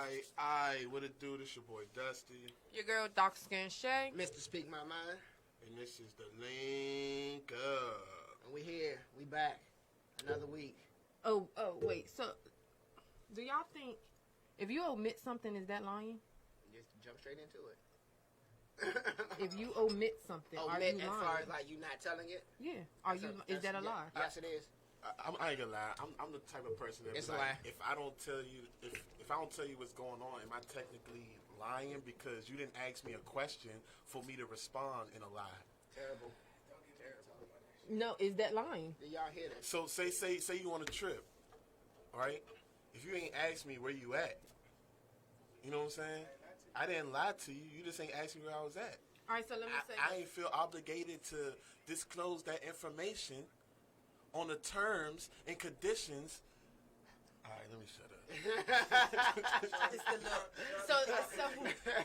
Alright, what it do? This your boy Dusty. Your girl, Dark Skin Shay. Mr. Speak My Mind. And this is the Link Up. And we here. We back. Another week. Oh, wait. So, do y'all think if you omit something, is that lying? Just jump straight into it. If you omit something, are you lying? As far as like you not telling it? Yeah. Is that a lie? Yes, it is. I ain't gonna lie. I'm the type of person that It's like, a lie. if I don't tell you if I don't tell you what's going on, am I technically lying because you didn't ask me a question for me to respond in a lie? Terrible. No, is that lying? Did y'all hear that? So say you on a trip, right? If you ain't asked me where you at, you know what I'm saying? I didn't lie to you. You just ain't asked me where I was at. All right, so let me say I ain't feel obligated to disclose that information on the terms and conditions. All right, let me shut up.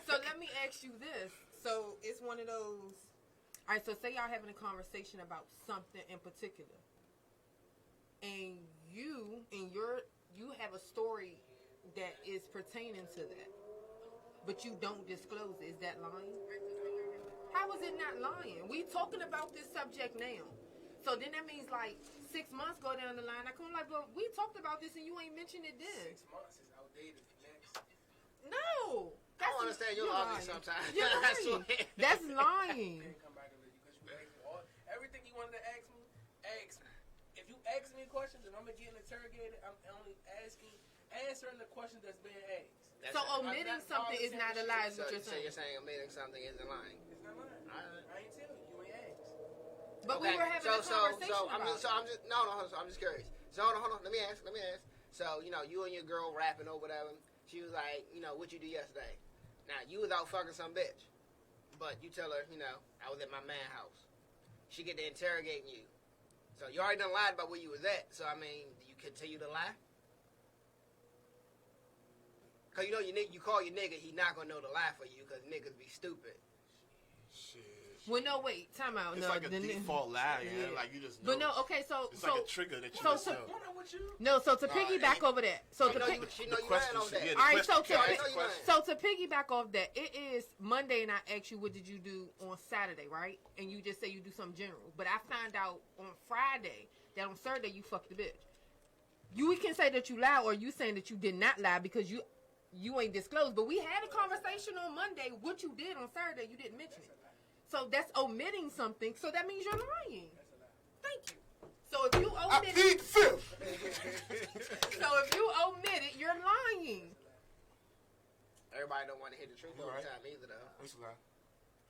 So let me ask you this. So it's one of those. All right, so say y'all having a conversation about something in particular, and you have a story that is pertaining to that, but you don't disclose it. Is that lying? How is it not lying? We talking about this subject now. So then that means like 6 months go down the line. I come like, but we talked about this and you ain't mentioned it then. 6 months is outdated. Next. No. I don't understand your logic sometimes. You're lying. That's lying. Come back and because you asked me everything you wanted to ask me, ask me. If you ask me a question, then I'm gonna get interrogated. I'm only answering the question that's being asked. So omitting something is not a lie, is what you're So saying. you're saying omitting something isn't lying? It's not lying. I ain't telling you. You ain't asked. But we were having a conversation about it. I'm just curious. So hold on. Let me ask. So, you and your girl rapping or whatever. She was like, what you do yesterday? Now, you was out fucking some bitch. But you tell her, I was at my man's house. She get to interrogating you. So you already done lied about where you was at. So, do you continue to lie? Because you call your nigga, he not going to know to lie for you because niggas be stupid. Shit. Well, no, wait, time out. It's like a default lie, yeah. Like you just know. But no, okay, so it's like a trigger that you just know. No, so to piggyback over that. So to piggyback off that, it is Monday and I asked you what did you do on Saturday, right? And you just say you do something general. But I found out on Friday that on Saturday you fucked the bitch. You can say that you lied or you saying that you did not lie because you ain't disclosed. But we had a conversation on Monday. What you did on Saturday, you didn't mention it. So that's omitting something. So that means you're lying. Thank you. So if you omit it, you're lying. Everybody don't want to hear the truth all the time either, though. That's a lie.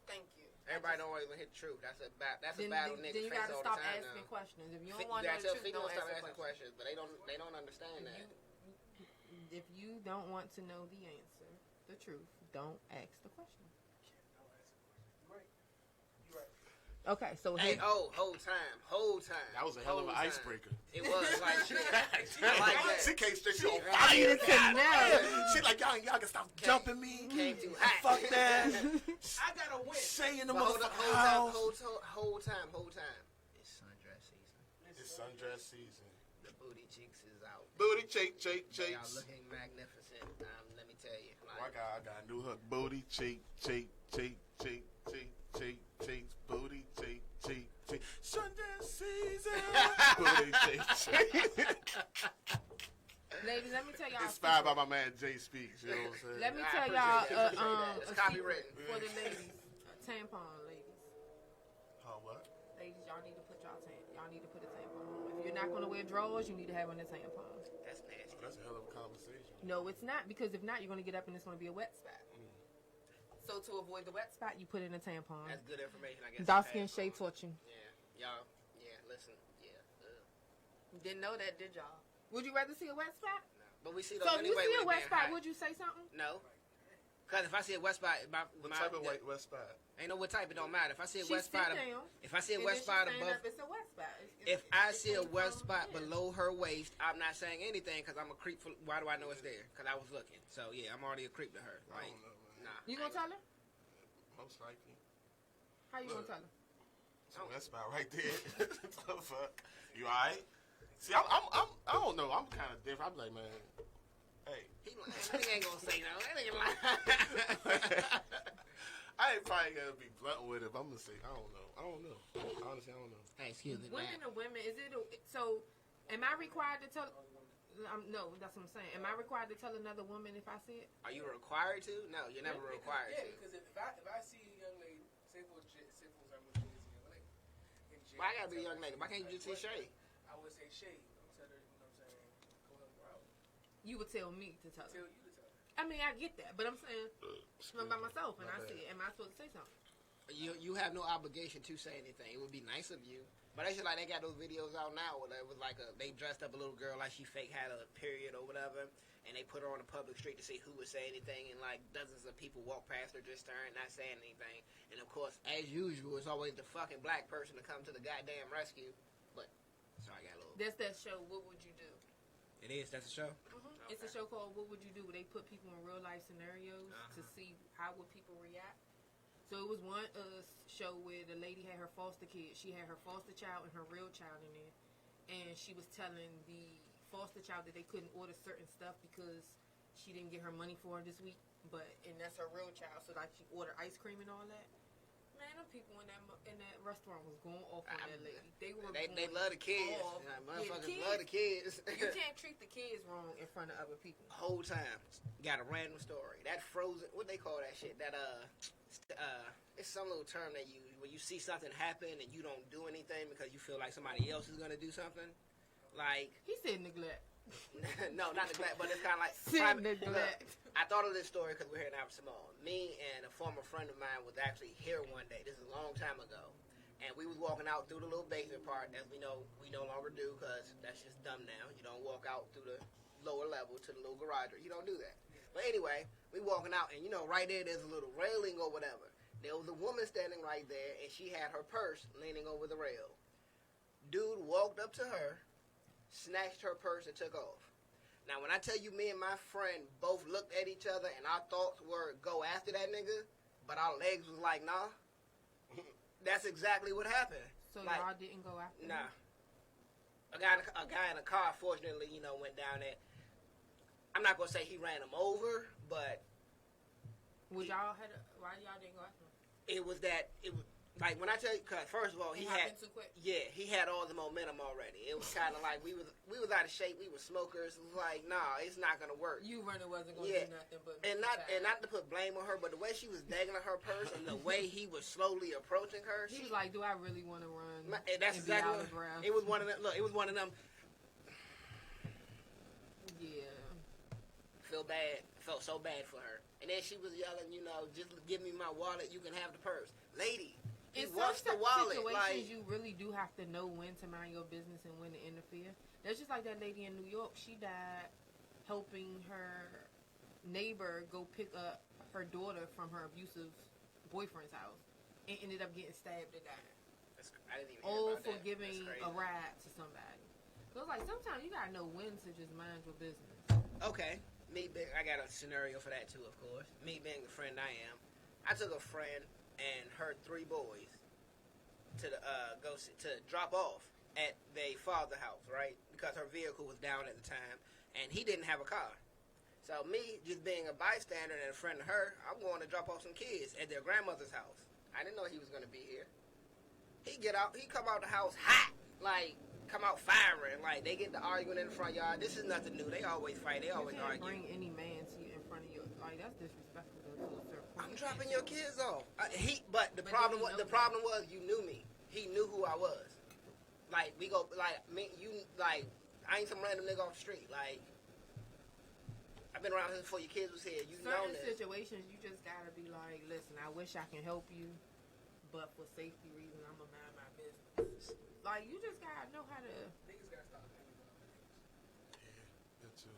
Thank you. Everybody don't want to hear the truth. That's a battle niggas face all the time. Then you gotta stop asking questions. If you don't want to know the truth, don't ask questions. But they don't understand that. If you don't want to know the answer, the truth, don't ask the question. Okay, so whole time. That was a hell of an icebreaker. It was like shit. I like that. She came straight. She on I fire. needed to know. She like y'all can stop jumping me. Came too hot. Fuck that. I gotta win. Saying the whole time. It's sundress season. It's sundress season. The booty cheeks is out. Booty cheeks. Y'all looking magnificent. Let me tell you. I got a new hook. Booty cheek. Cheeks, booty, cheek. Sundress season. Booty, cheek. Ladies, let me tell y'all. Inspired by my man Jay Speaks. You know what I'm saying? Let me tell y'all. It's copywritten for the ladies. Tampon, ladies. What? Ladies, y'all need to put a tampon on. If you're not going to wear drawers, you need to have on a tampon. That's nasty. That's a hell of a conversation. No, it's not, because if not, you're going to get up and it's going to be a wet spot. So to avoid the wet spot, you put in a tampon. That's good information, I guess. Dark Skin Shay taught you. Yeah, y'all. Yeah, listen. Yeah. Didn't know that, did y'all? Would you rather see a wet spot? No. But we see those so anyway. So if you see a wet spot, would you say something? No. Because if I see a wet spot, what type of wet spot? Ain't no what type. It don't matter. If I see a wet spot, if I see a wet spot above, it's a wet spot. If I see a wet spot below her waist, I'm not saying anything because I'm a creep. Why do I know it's there? Because I was looking. So yeah, I'm already a creep to her. Like, I don't know, man. Nah. You gonna tell her? Most likely. How you gonna tell her? So that spot right there. Fuck. You alright? See, I don't know. I'm kind of different. I'm like, man, Hey. He lying. That nigga ain't gonna say no. That nigga lying. I ain't probably gonna be blunt with it, but I'm gonna say I don't know. Honestly, I don't know. Hey, excuse me, Women man. or women, is it so? Am I required to tell? No, that's what I'm saying. Am I required to tell another woman if I see it? Are you required to? No, you're never required Yeah, to. because if I see a young lady, say for I'm with you, young lady. Why I gotta be a young lady? Why can't you just say Shay? I would say Shay. I'm telling her, you know what I'm saying? Go help her out. You would tell me to tell Tell her. you to tell her. I mean, I get that, but I'm saying I'm by myself and My I bad. see it. Am I supposed to say something? You have no obligation to say anything. It would be nice of you. But it's just like they got those videos out now where it was like they dressed up a little girl like she fake had a period or whatever, and they put her on a public street to see who would say anything, and like dozens of people walk past her just staring, not saying anything. And of course, as usual, it's always the fucking black person to come to the goddamn rescue. But sorry, I got a little. That's that show. What would you do? It is. That's a show. It's a show called What Would You Do? Where they put people in real life scenarios to see how would people react. So it was one show where the lady had her foster kid. She had her foster child and her real child in there, and she was telling the foster child that they couldn't order certain stuff because she didn't get her money for her this week. And that's her real child, so like she ordered ice cream and all that. Man, them people in that restaurant was going off on that lady. They love the kids. off. Motherfuckers Yeah, love the kids. You can't treat the kids wrong in front of other people. Whole time, got a random story. That frozen, what they call that shit? It's some little term they use when you see something happen and you don't do anything because you feel like somebody else is gonna do something. Like He said neglect. no, not neglect, but it's kind of like Neglect. Look, I thought of this story because we're here in Alpha Simone. Me and a former friend of mine was actually here one day. This is a long time ago, and we was walking out through the little basement part, as we know we no longer do because that's just dumb now. You don't walk out through the lower level to the little garage. You don't do that. But anyway, we walking out, and right there's a little railing or whatever. There was a woman standing right there, and she had her purse leaning over the rail. Dude walked up to her, snatched her purse, and took off. Now, when I tell you me and my friend both looked at each other, and our thoughts were go after that nigga, but our legs was like, nah. That's exactly what happened. So like, y'all didn't go after him? Nah. A guy in a car, fortunately, went down there. I'm not going to say he ran him over, but... Why y'all didn't go after him? It was like when I tell you, cause first of all, he had too quick. he had all the momentum already. It was kind of like we was out of shape. We were smokers. It was like, nah, it's not gonna work. You running wasn't gonna do nothing but not to put blame on her, but the way she was dangling her purse and the way he was slowly approaching her, he was like, "Do I really want to run?" That's and be exactly out of breath? It was one of them. Look, it was one of them. Yeah. Felt so bad for her. And then she was yelling, just give me my wallet. You can have the purse, lady. He wants the wallet. Situations, you really do have to know when to mind your business and when to interfere. That's just like that lady in New York. She died helping her neighbor go pick up her daughter from her abusive boyfriend's house and ended up getting stabbed to die. I didn't even hear about for that. giving a ride to somebody. So it's like sometimes you gotta know when to just mind your business. Okay. I got a scenario for that too, of course. Me being the friend I am, I took a friend and her 3 boys to drop off at their father's house, right? Because her vehicle was down at the time, and he didn't have a car. So me, just being a bystander and a friend of her, I'm going to drop off some kids at their grandmother's house. I didn't know he was going to be here. He come out the house hot, like come out firing, like they get to arguing in the front yard. This is nothing new. They always fight. They always you can't argue. Bring any man to you in front of you. Like that's disrespectful to a certain point. I'm dropping your kids off. The But problem then was you knew me. He knew who I was. Like we go like me, you like I ain't some random nigga off the street. Like I've been around here before your kids was here. You know certain this. situations you just gotta be like, listen, I wish I can help you, but for safety reasons, I'm gonna mind my business. Like you just gotta know how to. Niggas gotta stop thinking about things. Yeah, that too.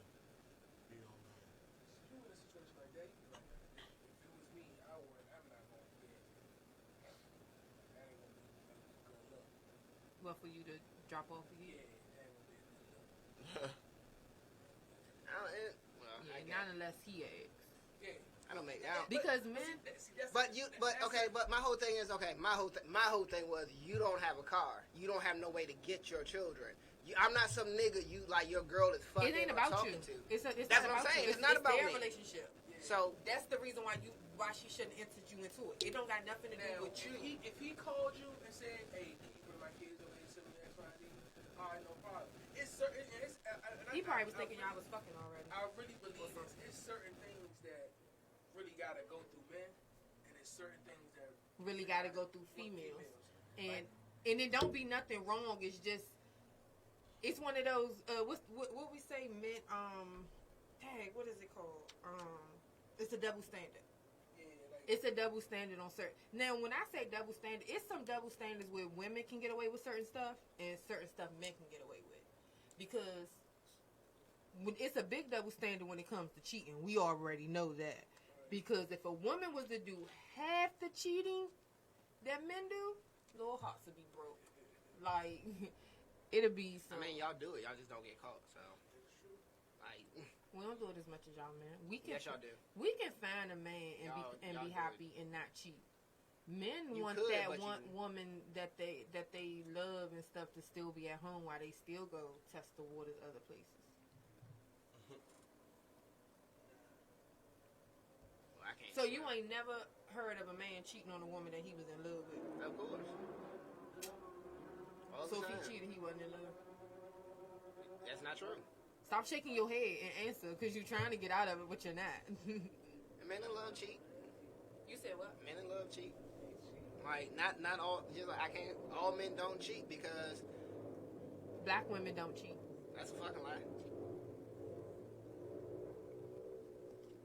Be on that. You in a situation like that, you be like, if it was me, I'm not going to do that. That ain't going to be a good look. Well, for you to drop off the Yeah, kid. that ain't going to be a good look. I Yeah, get not it. unless he asks. Yeah. I don't make Because men. But my whole thing is my whole thing was you don't have a car. You don't have no way to get your children. I'm not some nigga you like your girl is fucking It ain't or about talking you. to. It's That's not what I'm about saying. you. It's not about their me. relationship. So That's the reason why she shouldn't enter you into it. It don't got nothing to do Now, with you. if he called you and said, "Hey, can you bring my kids over here to me X, Y, Z?" All right, no problem. It's certain. He probably was thinking y'all was fucking already. I really believe it's certain things that really gotta go through men, and it's certain things that Really got to go through females, and it don't be nothing wrong. It's just it's one of those what we say men tag, what is it called? It's a double standard. Yeah, like, It's a double standard on certain. Now, when I say double standard, it's some double standards where women can get away with certain stuff and certain stuff men can get away with. Because when it's a big double standard when it comes to cheating. We already know that. Because if a woman was to do half the cheating that men do, little hearts would be broke. Like, it'll be some. I mean, y'all do it. Y'all just don't get caught. So, like, We don't do it as much as y'all, man. We can. yes, y'all do. We can find a man and Y'all be do happy and not cheat. Men You want could, that but one you- woman that they love and stuff to still be at home while they still go test the waters other places. Well, I can't. So you ain't never heard of a man cheating on a woman that he was in love with. Of course. All So the if he time. cheated, he wasn't in love. That's not true. Stop shaking your head and answer, because you're trying to get out of it, but you're not. Men in love cheat. You said what? Men in love cheat. Like, not all. Just like I can't. All men don't cheat because Black women don't cheat. that's a fucking lie.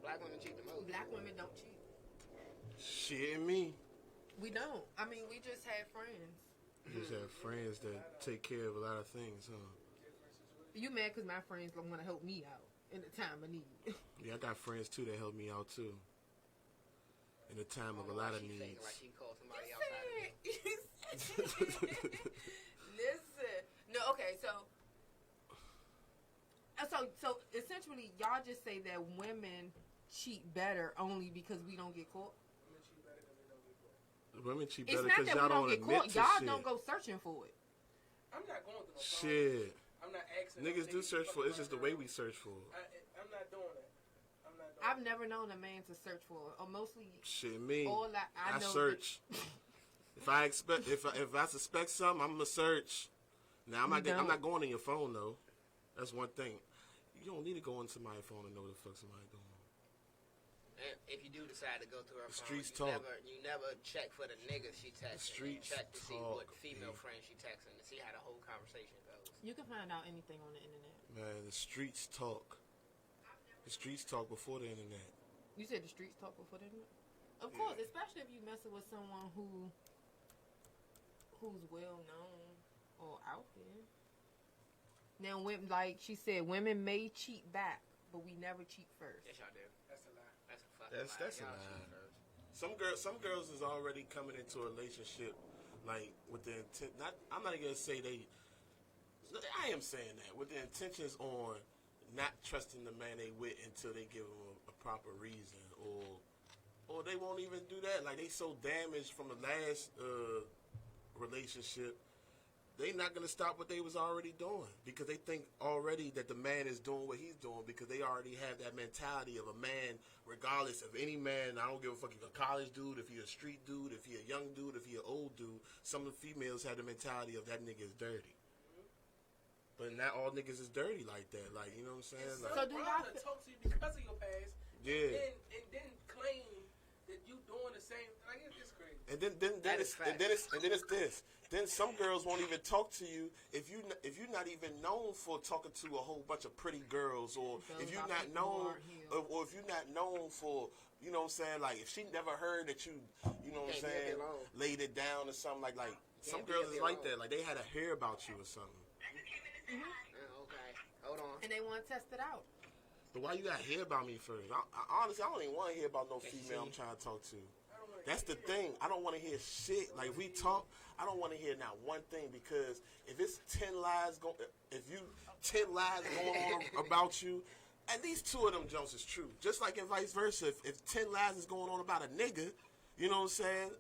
Black women cheat the most. Black women don't cheat. Shit, me. We don't. I mean, we just had friends. You just have friends that take care of a lot of things, huh? You mad because my friends don't want to help me out in the time of need. Yeah, I got friends too that help me out too. In the time of a lot of needs. Like she called somebody outside. Listen. No, okay, so essentially y'all just say that women cheat better only because we don't get caught. Women cheat It's better not because that we y'all don't don't get admit caught. to Y'all shit. don't go searching for it. I'm not going through no phone. Shit. I'm not asking. Niggas no do search for it. It's just the way we search for it. I'm not doing that. I'm not doing I've never known a man to search for it. Or mostly Shit, me. all I know search. If I suspect something, I'm gonna search. Now I'm not going in your phone though. That's one thing. You don't need to go into my phone to know what the fuck somebody doing. And if you do decide to go through her The phone, streets talk. you never check for the niggas she texting. streets You check to see talk, what female yeah. friends she texting to see how the whole conversation goes. you can find out anything on the internet. Man, the streets talk. The streets talk before the internet. You said the streets talk before the internet? Of Yeah. course, especially if you messing with someone who's well known or out there. Now, like she said, women may cheat back, but we never cheat first. Yes, y'all do. That's a lie. That's a fucking That's a Y'all lie. cheat first. Some girls is already coming into a relationship like with the intent. I'm not gonna say they. I am saying that with the intentions on not trusting the man they with until they give them a proper reason, or they won't even do that. Like they so damaged from the last relationship, they not gonna stop what they was already doing because they think already that the man is doing what he's doing because they already have that mentality of a man, regardless of any man. I don't give a fuck if he's a college dude, if he's a street dude, if he's a young dude, if he's an old dude. Some of the females have the mentality of that nigga is dirty. But not all niggas is dirty like that. Like, you know what I'm saying? And Like, So some do brother y'all- talk to you because of your past. yeah. And then claim that you doing the same. Like it's crazy. And then That is it's this. Then some girls won't even talk to you if you're not even known for talking to a whole bunch of pretty girls, or Those if you're are not people who known, aren't healed. or if you're not known for, you know what I'm saying, like if she never heard that you know what I'm Can't be saying, alone. laid it down or something like some be girls up is there like alone. that, like they had to hear about you or something. Okay, hold on. And they want to test it out. But why you gotta hear about me first? Honestly, I don't even want to hear about no female I'm trying to talk to. That's the thing. I don't want to hear shit. Like, if we talk, I don't want to hear not one thing because if it's 10 lies going on about you, at least 2 of them jumps is true. Just like and vice versa. If 10 lies is going on about a nigga, you know what I'm saying?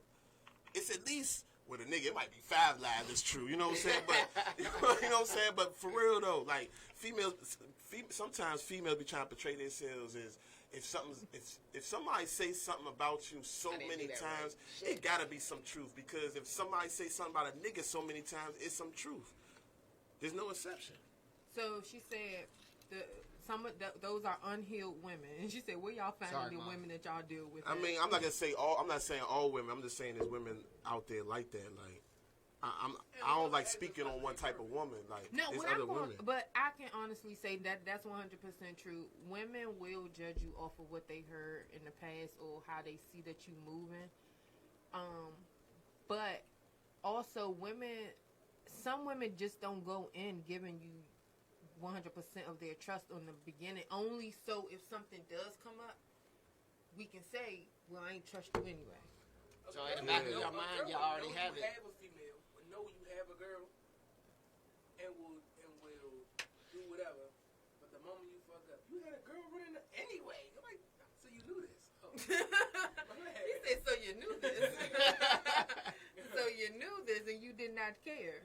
It's at least with a nigga, it might be 5 lies. It's true, you know what I'm saying? But you know what I'm saying? But for real though, like sometimes females be trying to portray themselves as if somebody say something about you so many times, it gotta be some truth. Because if somebody say something about a nigga so many times, it's some truth. There's no exception. So she said those are unhealed women, and she said, "Where y'all finding the women that y'all deal with?" I mean, I'm not gonna say all. I'm not saying all women. I'm just saying there's women out there like that. Like, I don't like speaking on one type of woman. Like, no, there's other women. But I can honestly say that's 100% true. Women will judge you off of what they heard in the past or how they see that you moving. But also some women just don't go in giving you 100% of their trust on the beginning. Only so if something does come up, we can say, "Well, I ain't trust you anyway." So in the back of your mind, you already have it. You have a female, but know you have a girl, and will do whatever. But the moment you fuck up, you had a girl running anyway. I'm like, so you knew this. Oh. He said, "So you knew this." So you knew this, and you did not care.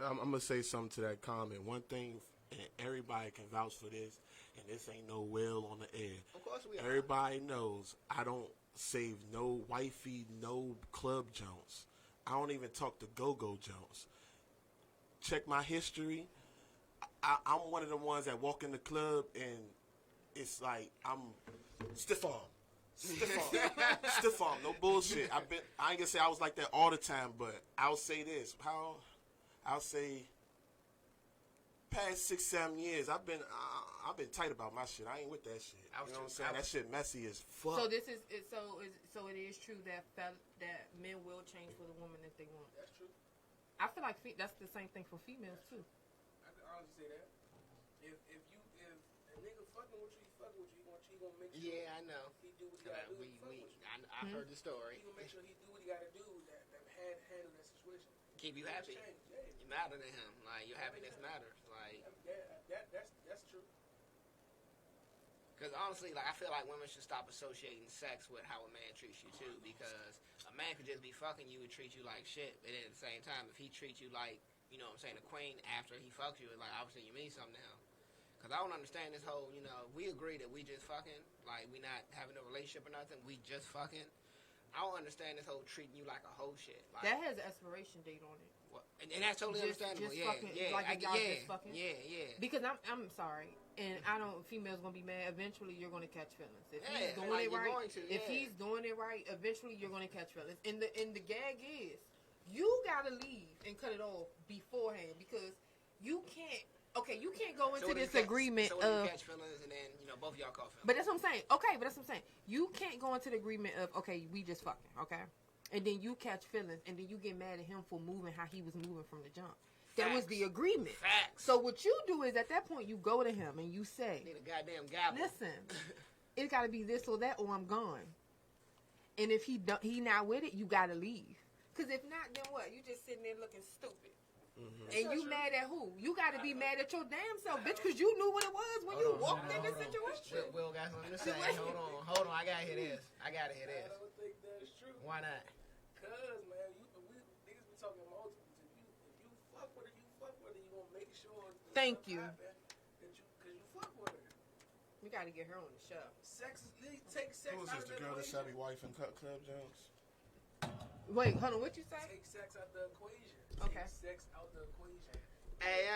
I'm gonna say something to that comment. One thing, and everybody can vouch for this, and this ain't no will on the air. Of course we are. Everybody knows I don't save no wifey, no club Jones. I don't even talk to go-go Jones. Check my history. I'm one of the ones that walk in the club and it's like I'm stiff arm. Stiff arm, no bullshit. I ain't gonna say I was like that all the time, but I'll say this. I'll say past 6-7 years, I've been tight about my shit. I ain't with that shit. You know what I'm saying? That shit messy as fuck. So it is true that men will change for the woman that they want. That's true. I feel like that's the same thing for females too. I can honestly say that. If a nigga fucking with you, he gonna make sure. Yeah, I know. He do what he gotta do. I've heard the story. He gonna make sure he do what he gotta do. That handle that situation. Keep you happy. You matter to him. Like your happiness matters. Like that's true. Because honestly, like I feel like women should stop associating sex with how a man treats you too. Because a man could just be fucking you and treat you like shit, but at the same time, if he treats you like, you know what I'm saying, a queen after he fucks you, like obviously you mean something now. Because I don't understand this whole, we agree that we just fucking, like we not having a relationship or nothing, we just fucking. I don't understand this whole treating you like a hoe shit. Like, that has an expiration date on it. And that's totally understandable. Just Yeah, fucking, yeah, like just fucking. Yeah. Because I'm sorry, and I don't. Females gonna be mad. Eventually, you're gonna catch feelings. If he's doing like it right, if he's doing it right, eventually you're gonna catch feelings. And the gag is, you gotta leave and cut it off beforehand because you can't. Okay, you can't go into this agreement of you catch feelings and then both of y'all call feelings. But that's what I'm saying. Okay, but that's what I'm saying. You can't go into the agreement of we just fucking and then you catch feelings and then you get mad at him for moving how he was moving from the jump. That was the agreement. Facts. So what you do is at that point you go to him and you say, "Need a goddamn gavel. Listen, it got to be this or that or I'm gone." And if he not with it, you got to leave. Because if not, then what? You just sitting there looking stupid. Mm-hmm. And you mad at who? You got to be mad at your damn self, bitch, because you knew what it was when you walked in the situation. Will got something to say. Hold on. I got to hear this. I don't think that is true. Why not? Because, man, niggas be talking multiples. If you fuck with her, you going to make sure. Thank you. Because you fuck with her. We got to get her on the show. Take sex Who is out this, of the girl that equation. shot me wife in Club Jones? Wait, hold on. What you say? Take sex out the equation. Okay. Take sex out the equation. Hey,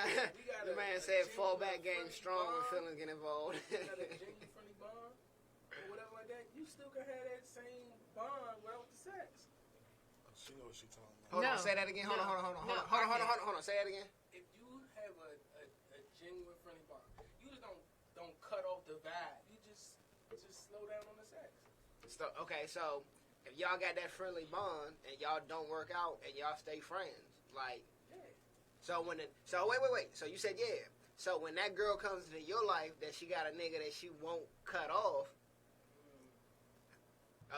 the man said fallback game strong when feelings get involved. You got a genuine friendly bond or whatever like that. You still can have that same bond without the sex. She knows what she's talking about. Hold on, say that again. Hold on. Say that again. If you have a genuine friendly bond, you just don't cut off the vibe. You just slow down on the sex. Okay, so if y'all got that friendly bond and y'all don't work out and y'all stay friends, like. So wait. So you said yeah. So when that girl comes into your life that she got a nigga that she won't cut off,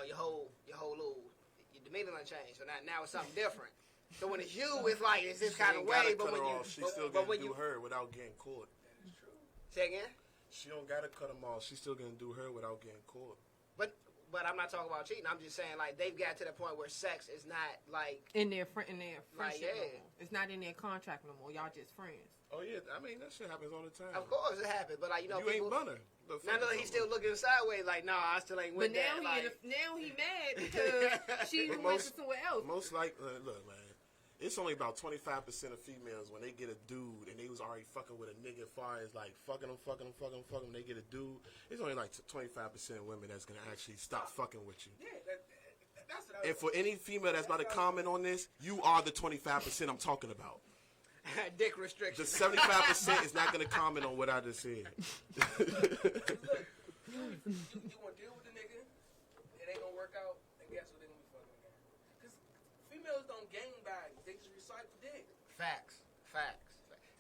your whole little your demeanor done changed. So now it's something different. So when it's you, it's like it's this kind of way. But when she still gonna do her without getting caught. That is true. Say again. She don't gotta cut them off. She's still gonna do her without getting caught. But But I'm not talking about cheating. I'm just saying, like, they've got to the point where sex is not, like... in their friendship Like, yeah. no more. It's not in their contract no more. Y'all just friends. Oh yeah, I mean that shit happens all the time. Of course it happens, but, like, you know, You people... ain't bunner. Now that he's still looking sideways, like, nah, I still ain't with But now that. now he mad because she But went to somewhere else. Most like, look, man, it's only about 25% of females when they get a dude and they was already fucking with a nigga as far as like fucking them, they get a dude. It's only like 25% of women that's gonna actually stop fucking with you. Yeah, that's what I was And for any female that's about to comment on this, you are the 25% I'm talking about. Dick The restriction. 75% is not gonna comment on what I just said. Look, you want to deal with the nigga, it ain't gonna work out, and guess what? They gonna be fucking again. Because females don't gang bang, they just recycle dick. Facts.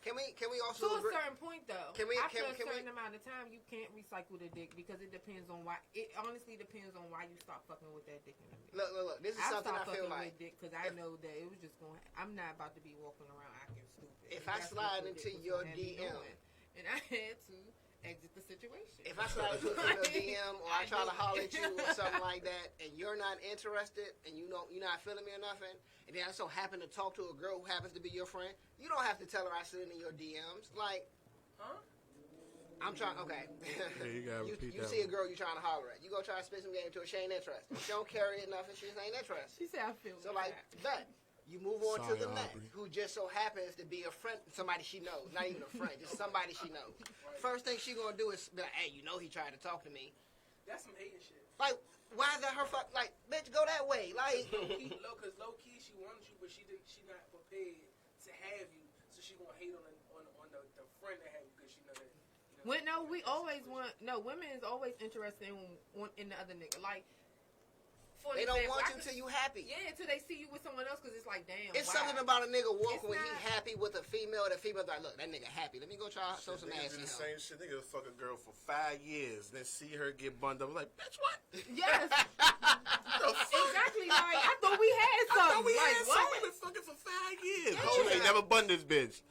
Can we also To a agree? certain point, though, Can we- after can a certain we- amount of time, you can't recycle the dick because it depends on why. It honestly depends on why you stop fucking with that dick in the dick. Look. This is I something I stopped feel fucking like. with dick because I know that it was just going. I'm not about to be walking around acting stupid. If And I that's slide what the into dick was your gonna have me DM. doing. And I had to exit the situation. If I slide into a DM or I try to holler at you or something like that, and you're not interested, and you're not feeling me or nothing, and then I so happen to talk to a girl who happens to be your friend, you don't have to tell her I slid in your DMs. Like, Huh? I'm trying. Okay. Yeah, you gotta repeat you that see a one. girl you trying to holler at. You go try to spit some game to her. She ain't interested. She don't carry it enough, and she just ain't interested. She said I feel So like bad. that. You move on to Sorry, the next, Aubrey. who just so happens to be a friend, somebody she knows, not even a friend, just somebody she knows. First thing she gonna do is be like, "Hey, you know he tried to talk to me." That's some hating shit. Like, why is that her fuck? Like, bitch, go that way. Like, Because low key she wanted you, but she not prepared to have you, so she gonna hate on the friend that had you because she know that. When we always want women is always interested in the other nigga. Like, for they don't example, want I you could- till you happy. Yeah, until they see you with someone else, because it's like, damn. It's why? something about a nigga walking It's when he not- happy with a female. The female's like, look, that nigga happy. Let me go try throw some Niggas ass do in the him. same shit. Niggas fuck a girl for 5 years, then see her get bunned up. I'm like, bitch, what? Yes, The fuck? exactly. Like, I thought we had I something. thought we like, had what? something. We've been fucking for 5 years. Yeah. But you ain't never bunned this bitch.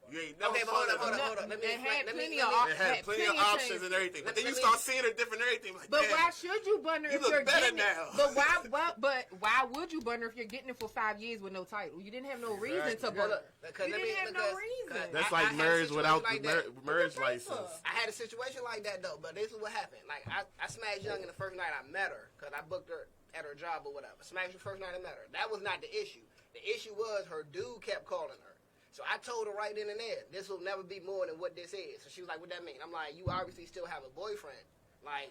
You ain't never Okay, but fucked hold her. on. Let me It explain. had Let me- plenty let of me- op- It had plenty of plenty of options things. and everything. But then you Let me- start seeing her different and everything. Like, But damn. why should you burn her You if look you're better getting now. it? But why would you burn her if you're getting it for 5 years with no title? You didn't have no reason to Exactly. burn Well, her. because You let didn't me- have no because- reason. That's I like had a marriage situation without like the that. marriage What the license. paper? I had a situation like that though, but this is what happened. Like I smashed Young in the first night I met her because I booked her at her job or whatever. Smashed her first night I met her. That was not the issue. The issue was her dude kept calling her. So I told her right in and there, this will never be more than what this is. So she was like, what that mean? I'm like, you obviously still have a boyfriend. Like,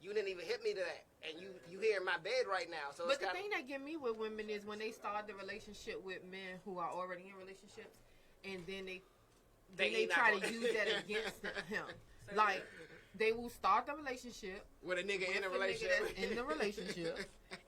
you didn't even hit me to that. And you here in my bed right now. So But it's the kinda, thing that get me with women is when they start the relationship with men who are already in relationships, and then they not try to gonna- use that against him. Like, they will start the relationship with a nigga with in a the nigga relationship. that's in the relationship,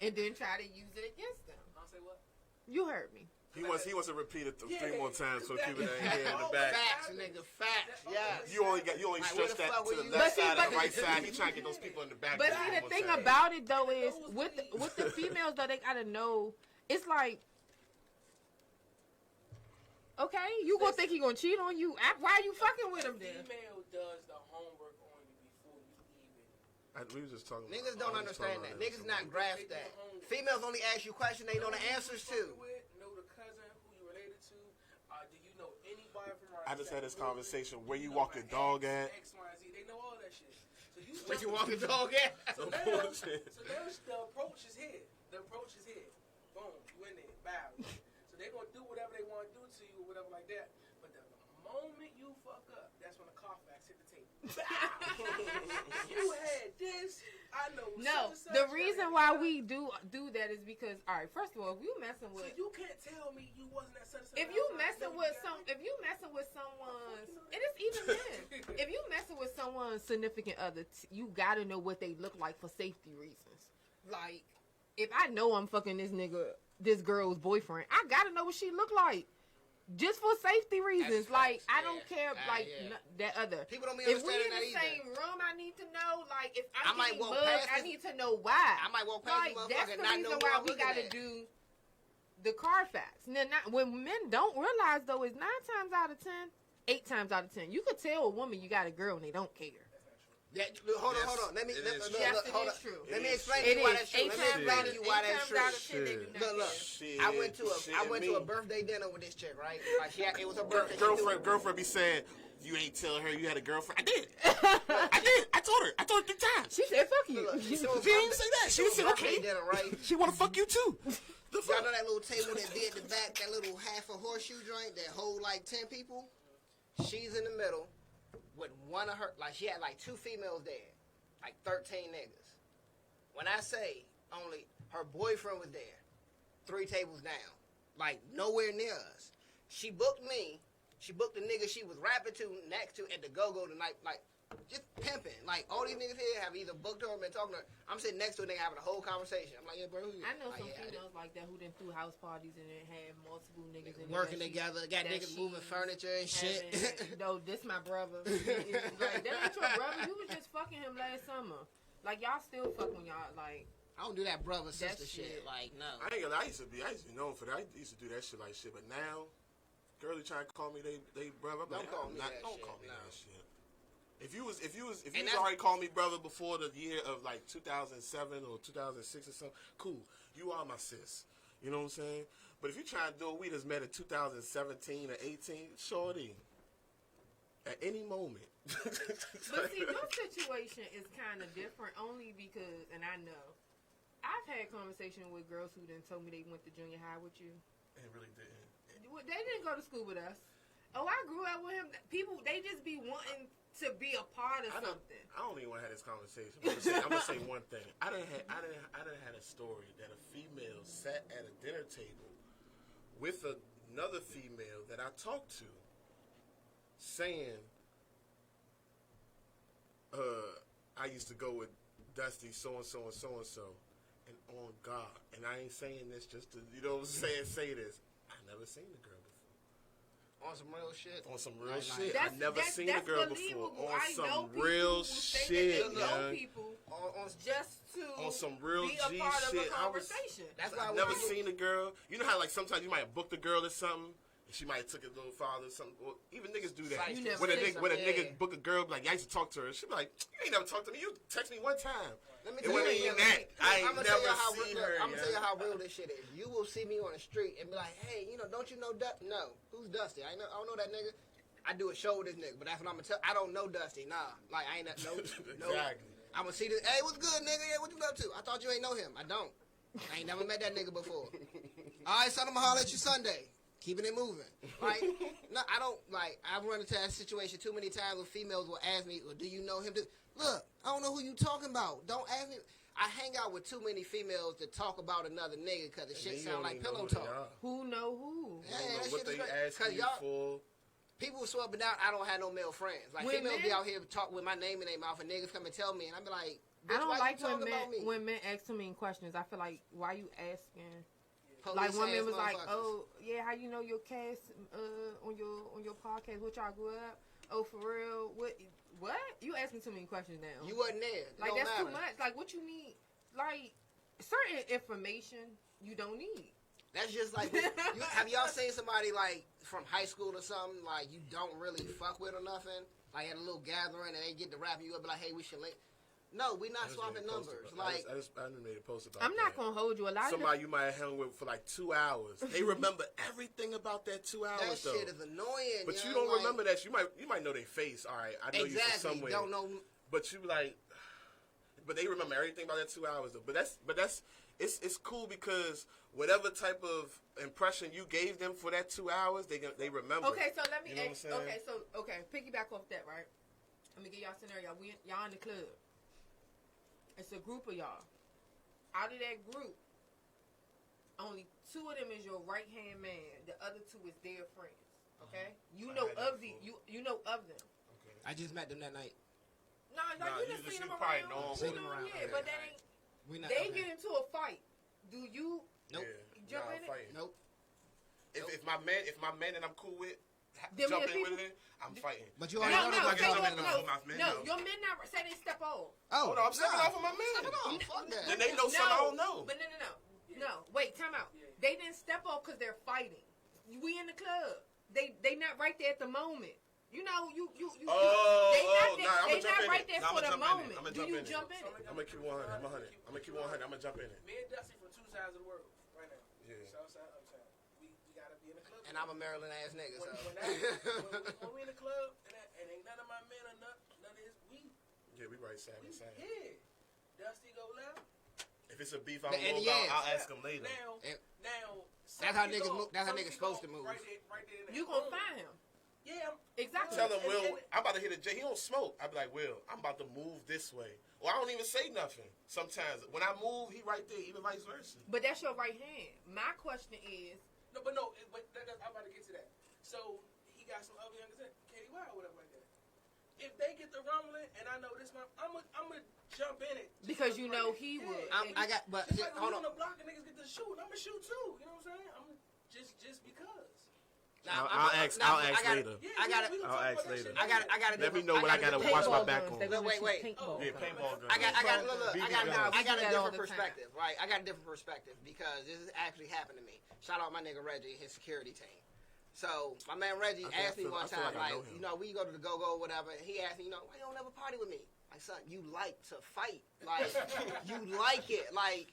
and then try to use it against them. I'll say what? You heard me. He wants to repeat it 3 Yeah. more times so people that ain't hear in the back. Facts, nigga, facts. Yes. You only Like, stretch where the that fuck to were the you- left But see, side but- and the right side. He trying to get those people in the back. But to see, do the one thing time. about it though is with the females though, they gotta know. It's like, okay, you gonna think he gonna cheat on you? Why are you fucking with him then? Female does the homework on you before you even. We was just talking. Niggas about- don't I was just understand talking that. about Niggas that. not grasp that. Females only ask you questions they know the answers to. Know the cousin who you related to. Do you know anybody from our I just had this second conversation. Where you know walk my your dog ex, at? X, Y, Z. They know all that shit. So you But you walk the dog at? So Some now, bullshit. so now the approach is here. The approach is here. Boom, you in there, bow. So they gonna do whatever they want to do to you or whatever like that. But the moment you fuck up, that's when the Carfax hit the table. Bow. You had this. I know. No, such and the such, reason why we do that is because, all right, first of all, if you messing So with, you can't tell me you wasn't at such and such. if you messing with someone's, and it's even then, if you messing with someone's significant other, you gotta know what they look like for safety reasons. Like, if I know I'm fucking this girl's boyfriend, I gotta know what she look like. Just for safety reasons, That's like facts, I don't yeah. care, like Yeah. that other. People don't be If we understanding in the that either. same room, I need to know. Like if I I'm might getting walk mugged, past I this- need to know why. I might walk past Like this that's motherfucker the and not reason know what why I'm we looking gotta at. do the Carfax. Now, when men don't realize though, is 9 times out of 10, 8 times out of 10, you could tell a woman you got a girl and they don't care. Hold on. Let me Yes, it hold is on. true. Let me explain It to you why is. that's true. Let me explain to you why that's true. Look. I went to a birthday dinner with this chick, right? Like it was her birthday. Girlfriend be saying, you ain't tell her you had a girlfriend. I did. I told her 3 times. She said, "Fuck you." Look, She didn't even say that. She said, okay. Dinner, right? She want to fuck you too. Y'all know that little table that be at the back, that little half a horseshoe joint that hold like 10 people? She's in the middle with one of her, like she had like 2 females there, like 13 niggas. When I say only her boyfriend was there, 3 tables down, like nowhere near us. She booked me. She booked the nigga she was rapping to next to at the go-go tonight, like just pimping. Like all these niggas here have either booked her or been talking to her. I'm sitting next to a nigga having a whole conversation. I'm like, yeah, bro, who you? I know like, some yeah, females like that who done threw house parties and then had multiple niggas in working there together, got niggas moving furniture and shit. No, this my brother. Like, that ain't your brother. You was just fucking him last summer. Like, y'all still fuck when y'all, like... I don't do that brother sister shit. shit. Like, no. I ain't gonna lie, I used to be known for that. I used to do that shit like shit, but now, girlie trying to call me they brother. Don't call me that shit. If you was And already called me brother before the year of like 2007 or 2006 or something, cool. You are my sis. You know what I'm saying? But if you trying to do it, we just met in 2017 or 18, shorty. At any moment. But see, your situation is kind of different only because, and I know, I've had conversation with girls who done told me they went to junior high with you. It really didn't. They didn't go to school with us. Oh, I grew up with him. People, they just be wanting to be a part of something. I don't even want to have this conversation. I'm gonna say one thing. I done had a story that a female sat at a dinner table with another female that I talked to, saying, I used to go with Dusty so and so and so and so, and on God, and I ain't saying this just to, you know what I'm saying, say this. I never seen the girl before. On some real shit. On some real shit. That's- I never seen the that's girl believable. before. On I know some people real who say shit, that they know man. people On just to On some real be a G part shit. of a conversation. That's why I've never seen the girl. You know how like sometimes you might have booked a girl or something, and she might have took it a little farther or something. Well, even niggas do that. You never When a seen nigga book a girl, like I used to talk to her, she be like, "You ain't never talked to me. You text me one time." Let me It tell wasn't you, even that. I ain't I'ma never tell you how seen real, her. I'm gonna tell you how real this shit is. You will see me on the street and be like, "Hey, don't you know Dusty?" No, who's Dusty? I don't know that nigga. I do a show with this nigga, but that's what I'm gonna tell. I don't know Dusty. Nah, like I ain't no. Exactly. I'm gonna see this. Hey, what's good, nigga? Yeah, what you up to? I thought you ain't know him. I don't. I ain't never met that nigga before. All right, son, I'm gonna holler at you Sunday. Keeping it moving. Like, no, I don't, like, I've run into that situation too many times where females will ask me, well, do you know him? Look, I don't know who you talking about. Don't ask me. I hang out with too many females to talk about another nigga because the shit sound like pillow talk. Who know who? Yeah, You that know shit what is they great. asking you for. People swear up and down, I don't have no male friends. Like, Women? females be out here talk with my name in their mouth, and niggas come and tell me, and I be like, bitch, I don't why like you talking about me? when men ask too many questions. I feel like, why you asking? Police Like women ass was like, motherfuckers. oh yeah, how you know your cast on your podcast? What y'all grew up? Oh for real? What? You asking too many questions now. You wasn't there. It like don't that's matter. too much. Like what you need? Like certain information you don't need. That's just like, have y'all seen somebody like from high school or something, like you don't really fuck with or nothing? Like at a little gathering and they get to rapping you up, be like, hey, we should link. No, we not swapping numbers. Like, I just made a post about I'm not that. gonna hold you. A lot Somebody you might have hung with for like 2 hours. They remember everything about that 2 hours that though. shit is annoying. But you know, don't like, remember that. You might know their face. All right, I know you from somewhere. Don't know. But you like, but they remember everything about that 2 hours though. But that's it's cool because whatever type of impression you gave them for that 2 hours, they remember. Okay, so let me. You know what I'm saying? Okay, piggyback off that, right? Let me give y'all a scenario. Y'all in the club. It's a group of y'all. Out of that group, only 2 of them is your right hand man. The other 2 is their friends. Okay, you know of you know of them. Okay. I just met them that night. No, you just seen them probably around. know Seen them around, Yeah, okay. but that ain't. We not. They okay. get into a fight. Do you Nope. Yeah. jump in it? Fighting. Nope. If my man that I'm cool with Them jump your in with people? it, I'm fighting. But you No, already know like that. I'm in the room, my man, no. no. Your men not say they step off. Oh, no, I'm stepping off of my man. Step it off. Fuck that. Then they know something I don't know. But no. Wait, time out. They didn't step off because they're fighting. We in the club. They not right there at the moment. You know, you. Nah, they not right there for the moment. Do you jump in it? I'm gonna keep 100. I'm gonna jump in it. Me and Dusty from two sides of the world right now. Yeah. Southside, upside. We gotta be in the club. And I'm a Maryland ass nigga, so. When we in the club, and ain't none of my men or none of his, Yeah, we right side by side. Yeah. Dusty go left. If it's a beef I don't know about, I'll ask him later. Now, that's how niggas move. That's how niggas supposed to move. Right there You gonna find him. Yeah. Exactly. Tell him, Will, I'm about to hit a J. He don't smoke. I be like, Will, I'm about to move this way. Or I don't even say nothing. Sometimes when I move, he right there, even vice versa. But that's your right hand. My question is. I'm about to get to that. So he got some other youngers in KDY or whatever like that. If they get the rumbling and I know this, I'm gonna jump in it Because you know he would. Just like hold on the block and niggas get to shoot, I'm gonna shoot too. You know what I'm saying? I'm just because. I'll ask later. I'll ask later. I got. Let me know what I gotta watch my back on. Wait. Yeah, paintball gun. I got a different the perspective, right? I got a different perspective because this has actually happened to me. Shout out my nigga Reggie, his security team. So my man Reggie asked me one time, like, you know, we go to the go-go or whatever. He asked me, you know, why you don't ever party with me? Like, son, you like to fight. Like, you like it. Like,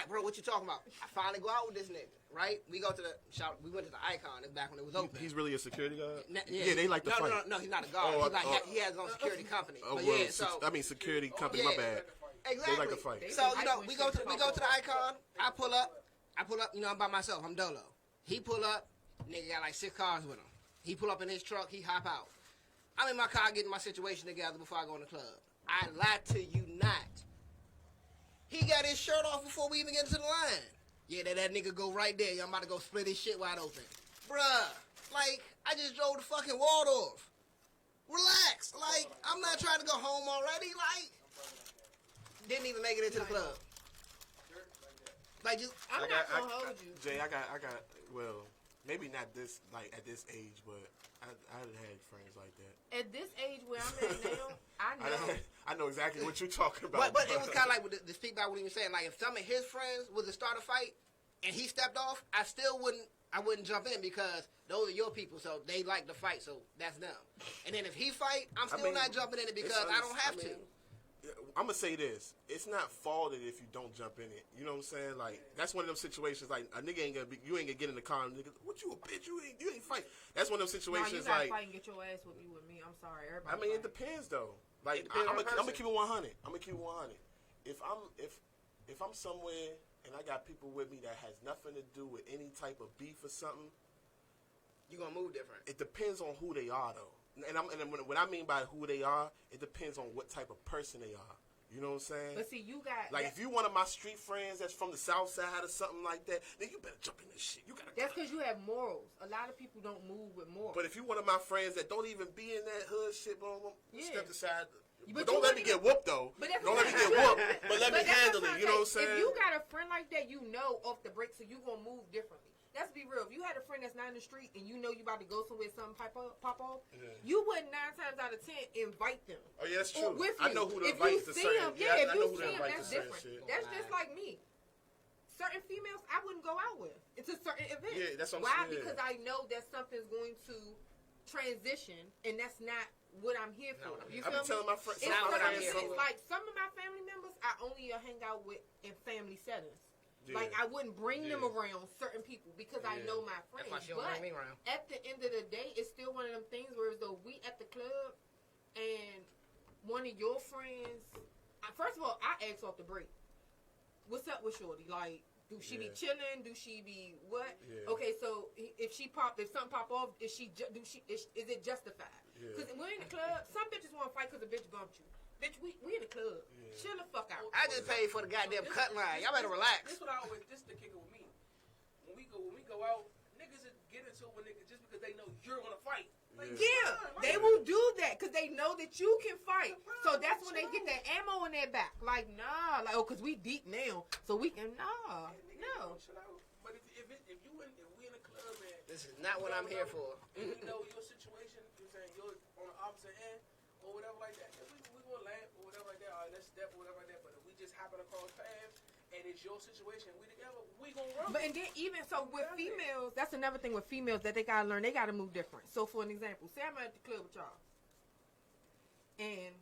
bro, what you talking about? I finally go out with this nigga, right? We go to we went to the Icon. It's back when it was open. He's really a security guard? Yeah, they like to fight. No, he's not a guard. He has his own security company. Security company, my bad. Exactly. They like to fight. So, you know, we go to the Icon. I pull up, you know, I'm by myself. I'm Dolo. He pull up, nigga got like 6 cars with him. He pull up in his truck, he hop out. I'm in my car getting my situation together before I go in the club. I lie to you not. He got his shirt off before we even get into the line. Yeah, that nigga go right there. I'm about to go split his shit wide open. Bruh, like, I just drove the fucking Waldorf. Relax. Like, I'm not trying to go home already. Like, didn't even make it into the club. Like, just, I'm not gonna hold you. Jay, I got, well, maybe not this, like, at this age, but I had friends like that. At this age where I'm at now, I know exactly what you're talking about. But it was kind of like, to speak about what he was saying, like, if some of his friends was to start a fight and he stepped off, I wouldn't jump in because those are your people, so they like to fight, so that's them. And then if he fight, I'm still not jumping in it because I don't have to. I'm gonna say this: it's not faulted if you don't jump in it. You know what I'm saying? Like that's one of them situations. Like a nigga you ain't gonna get in the car. And nigga, what you a bitch? You ain't fight. That's one of them situations. No, you gotta fight and get your ass with me. I'm sorry, everybody. I mean, it depends though. Like I'm gonna keep it 100. I'm gonna keep it 100. If I'm somewhere and I got people with me that has nothing to do with any type of beef or something, you gonna move different. It depends on who they are though. And what I mean by who they are, it depends on what type of person they are. You know what I'm saying? But see, you got like if you one of my street friends that's from the South Side or something like that, then you better jump in this shit. You gotta. That's because you have morals. A lot of people don't move with morals. But if you one of my friends that don't even be in that hood shit, step aside. But don't let me get whooped though. Don't let me get whooped. But let me handle it. You know what I'm saying? If you got a friend like that, you know off the break, so you gonna move differently. Let's be real. If you had a friend that's not in the street and you know you about to go somewhere, something pop off, you wouldn't 9 times out of 10 invite them. Oh yeah, that's true. With you. I know who to invite to certain. If you see him, that's different. That's just like me. Certain females I wouldn't go out with. It's a certain event. Yeah, that's what I'm saying. Why? Yeah. Because I know that something's going to transition, and that's not what I'm here for. You feel me? Telling my friends. It's what I'm here for. Like some of my family members, I only hang out with in family settings. Yeah. Like I wouldn't bring them around certain people because I know my friends. That's why she don't bring me around. At the end of the day, it's still one of them things where as though we at the club and one of your friends. First of all, I ask off the break. What's up with Shorty? Like, do she be chilling? Do she be what? Yeah. Okay, so if something pop off, is it justified? Because we're in the club. Some bitches want to fight because a bitch bumped you. Bitch, we in the club. Yeah. Chill the fuck out. I just paid for the goddamn cut line. Y'all better relax. This is the kicker with me. When we go out, niggas get into it with niggas just because they know you're gonna fight. Like, they will do that because they know that you can fight. So that's when they get that ammo in their back. Like, nah, like because we deep now, so we can no. But if we in the club and this is not what I'm here for. And you know your situation, you're saying you're on the opposite end or whatever like that. We gonna laugh or whatever like that. Or let's step or whatever like that. But if we just happen across paths and it's your situation, we together, we gonna run. But and then even so with females, that's another thing with females that they gotta learn. They gotta move different. So for an example, say I'm at the club with y'all, and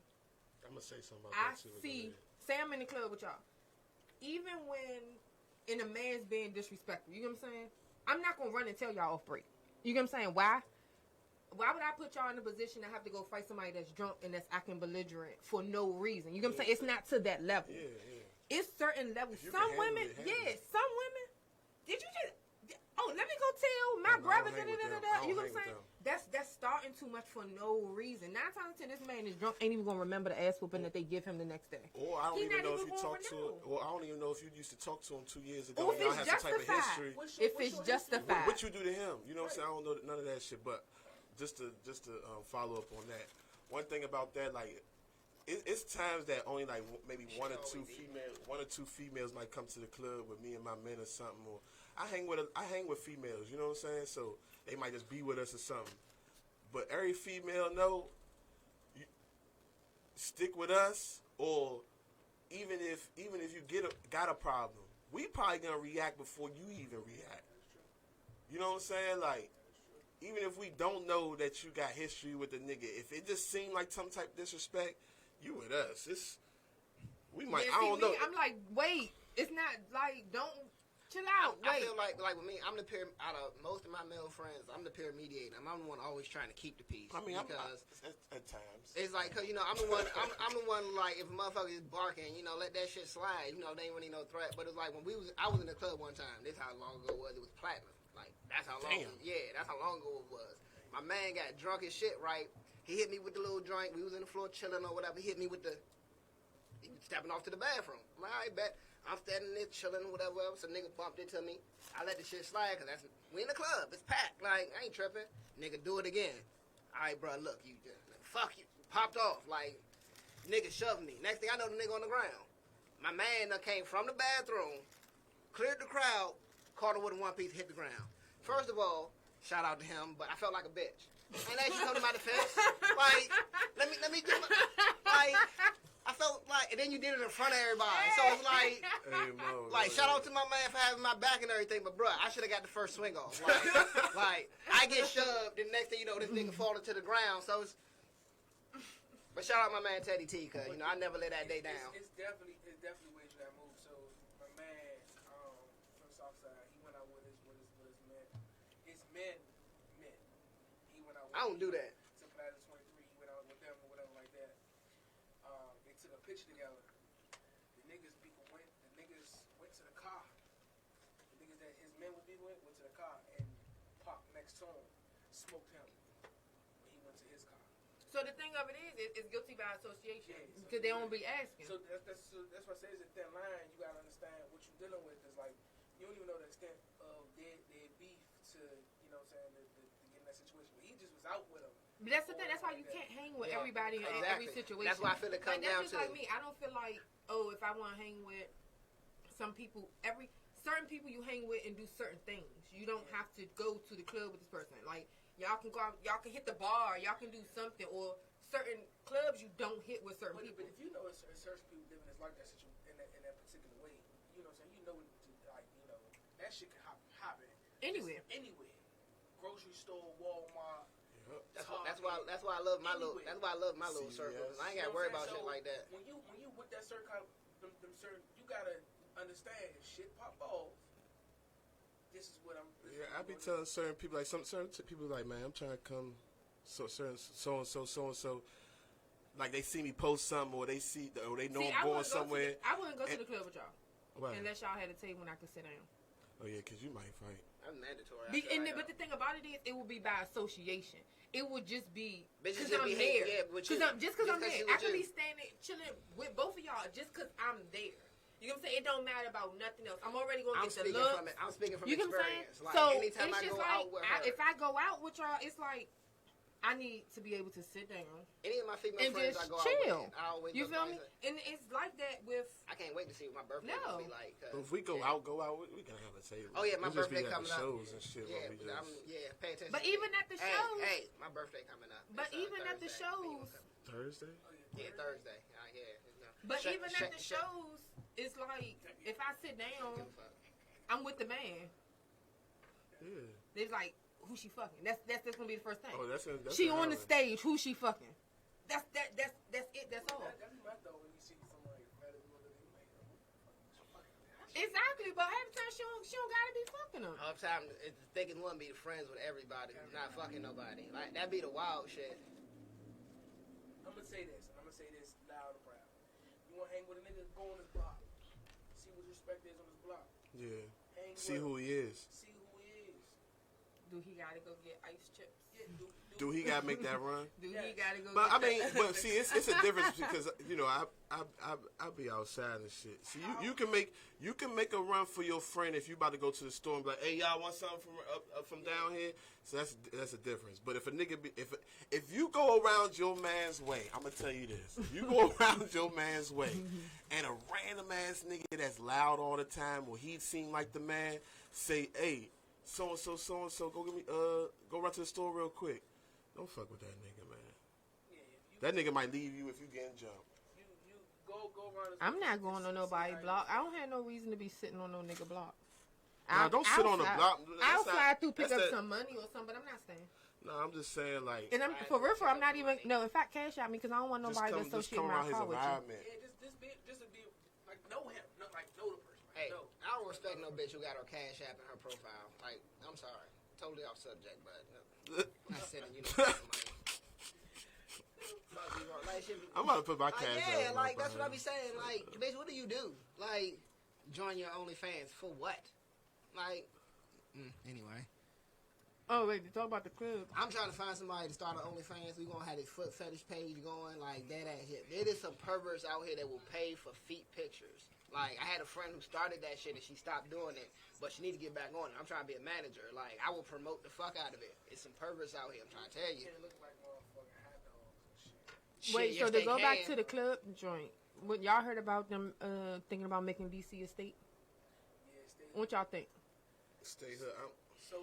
I'm gonna say something about I that too. see, say I'm in the club with y'all, even when and a man's being disrespectful, you know what I'm saying? I'm not gonna run and tell y'all off break. You know what I'm saying? Why? Why would I put y'all in a position to have to go fight somebody that's drunk and that's acting belligerent for no reason? You know what I'm saying? It's not to that level. Yeah. It's certain levels. If you Some can handle women, it, handle it. some women. Did you just? Oh, let me go tell my No, brother. I don't hang with them. You know I what I'm don't saying? hang with That's starting too much for no reason. 9 times out of 10, this man is drunk. Ain't even gonna remember the ass whooping that they give him the next day. Or I don't He even not know even if you gonna talked to him. know. Or I don't even know if you used to talk to him 2 years ago. Or if Y'all it's have some type of justified. history. If it's justified. What you do to him? You know what I'm saying? I don't know none of that shit. But just to follow up on that, one thing about that, like, it's times that only like maybe one or two females might come to the club with me and my men or something. Or I hang with females. You know what I'm saying? So they might just be with us or something. But every female know, you stick with us, or even if you got a problem, we probably gonna react before you even react. You know what I'm saying? Like, even if we don't know that you got history with the nigga, if it just seemed like some type of disrespect, you with us. We might. Yeah, I don't know. I'm like, wait, it's not like, don't chill out. I Wait. feel like with me, I'm the peer out of most of my male friends. I'm the peer mediator. I'm the one always trying to keep the peace. I mean, because at times it's like, cause I'm the one. I'm the one, like, if a motherfucker is barking, let that shit slide. They ain't really no threat. But it's like when I was in the club one time. This how long ago it was. It was platinum. Like, that's how long. Damn. Yeah, that's how long ago it was. My man got drunk as shit. Right. He hit me with the little joint. We was in the floor chilling or whatever. He hit me with he was stepping off to the bathroom. I'm like, all right, bet. I'm standing there chilling, whatever. So nigga bumped into me. I let the shit slide because we in the club. It's packed. Like, I ain't tripping. Nigga, do it again. All right, bro, look, you just, fuck you. Popped off. Like, nigga shoved me. Next thing I know, the nigga on the ground. My man came from the bathroom, cleared the crowd, caught her with a one piece, hit the ground. First of all, shout out to him, but I felt like a bitch. And as you come to my defense, like, let me do my, like, I felt like, and then you did it in front of everybody. So it's like, hey, Mo, like, shout out to my man for having my back and everything, but bruh, I should have got the first swing off. Like, I get shoved, and next thing you know, this nigga falling to the ground. So it's, but shout out my man Teddy T, cause I never let that day down. It's definitely ways you gotta move. So my man from Southside, he went out with his men. It's men. He went out. I don't do that. To Plaza 23, he went out with them or whatever like that. They took a picture together. The niggas went to the car. The niggas that his men would be with went to the car and parked next to him, smoked him when he went to his car. So the thing of it is, it's guilty by association Yeah, so because they don't be asking. So that's what I say is a thin line. You gotta understand what you're dealing with. Is like you don't even know the extent of their beef to to get in that situation. But he just was out with them. But that's the thing. That's why you can't hang with everybody in every situation. That's why I feel it comes down that's just to. like me. I don't feel like, if I want to hang with some people, certain people you hang with and do certain things. You don't have to go to the club with this person. Like, y'all can go out, y'all can hit the bar, y'all can do something, or certain clubs you don't hit with certain people. But if you know certain people living is like that situation in that particular way, you know what I'm saying? That shit can happen Anywhere. Grocery store, Walmart. That's why I love my little. That's why I love my little circles. I ain't got to worry about shit like that. When you with that certain certain, you gotta understand if shit pop off. This is what I'm. I be telling certain people, like certain people, like, man, I'm trying to come, so and so. Like, they see me post something, or they know I'm going somewhere. I wouldn't go to the club with y'all Why? unless y'all had a table when I could sit down. Oh yeah, because you might fight. That's mandatory. But the thing about it is, it will be by association. It would just be because just I'm be there. hating, yeah, Because I'm there. I could you. be standing chilling with both of y'all just because I'm there. You know what I'm saying? It don't matter about nothing else. I'm already gonna get the look. I'm speaking from You know what I'm saying? experience. Like, So anytime it's I just go like out with her, if I go out with y'all, it's like I need to be able to sit down any of my female and friends just I go chill. out with, I always You look feel like me? that. And it's like that with. I can't wait to see what my birthday No. will be like. But if we go out, we can have a table. Oh yeah, my We'll just be birthday at the coming up. shows and shit. Yeah, while we but just... pay attention. But even at the shows. Hey, my birthday coming up. But It's, even at the Thursday. shows. Thursday? Yeah, Thursday. Yeah. But Shut- even shut- at the shut- shows, it's like if I sit down, Give a fuck. I'm with the man. Yeah. They're like, who she fucking? That's gonna be the first thing. Oh, that's she on the irrelevant. stage. Who she fucking? That's it. That's all. That'd be my thought when you see somebody better than what they like. Exactly, but half the time she don't gotta be fucking them. All the time, it's thinking one be friends with everybody, not fucking nobody. Like that be the wild shit. I'm gonna say this, and I'm gonna say this loud and proud. You wanna hang with a nigga, go on his block. See what respect is on his block. Yeah. Hang See with who him. he is. See who he is. Do he gotta go get ice chips? Yeah, Do he gotta make that run? Do Yes. he gotta go? But get I mean, that- but see, it's a difference because I be outside and shit. See, you can make a run for your friend if you about to go to the store and be like, hey, y'all want something from up from down here? So that's a difference. But if a nigga if you go around your man's way, I'm gonna tell you this: if you go around your man's way, and a random ass nigga that's loud all the time, or he seem like the man, say, hey, so and so, go get me go run to the store real quick. Don't fuck with that nigga, man. Yeah, if you, That nigga might leave you if you getting jumped. you go around his I'm not business, going on see nobody's how he block. is. I don't have no reason to be sitting on no nigga block. Nah, don't sit on the block. I'll That's slide through, pick that's up that- some money or something, but I'm not staying. No, I'm just saying, like, And I'm for real, I'm not even. No, in fact, cash out me because I don't want just nobody to come associate around my his car with you. environment. Yeah, just to be like know him, know the person. Like, Hey, know. I don't respect no bitch who got her cash app in her profile. Like, I'm sorry, totally off subject, but I'm not sending you no fucking money. Fuck you, bro. Like, shit be- I'm about to put my Like, cash yeah, out. like that's what I be saying. Like, bitch, what do you do? Like, join your OnlyFans for what? Like, anyway, Oh wait, to talk about the club. I'm trying to find somebody to start an OnlyFans. We gonna have this foot fetish page going, like that ass shit. There is some perverts out here that will pay for feet pictures. Like, I had a friend who started that shit and she stopped doing it, but she needs to get back on it. I'm trying to be a manager. Like, I will promote the fuck out of it. It's some perverts out here. I'm trying to tell you. Can't look like motherfucking hot dogs and shit. Shit, Wait, yes, so to they go back can. to the club joint, what y'all heard about them thinking about making DC a state? Yeah, stay. What y'all think? Stay hood. So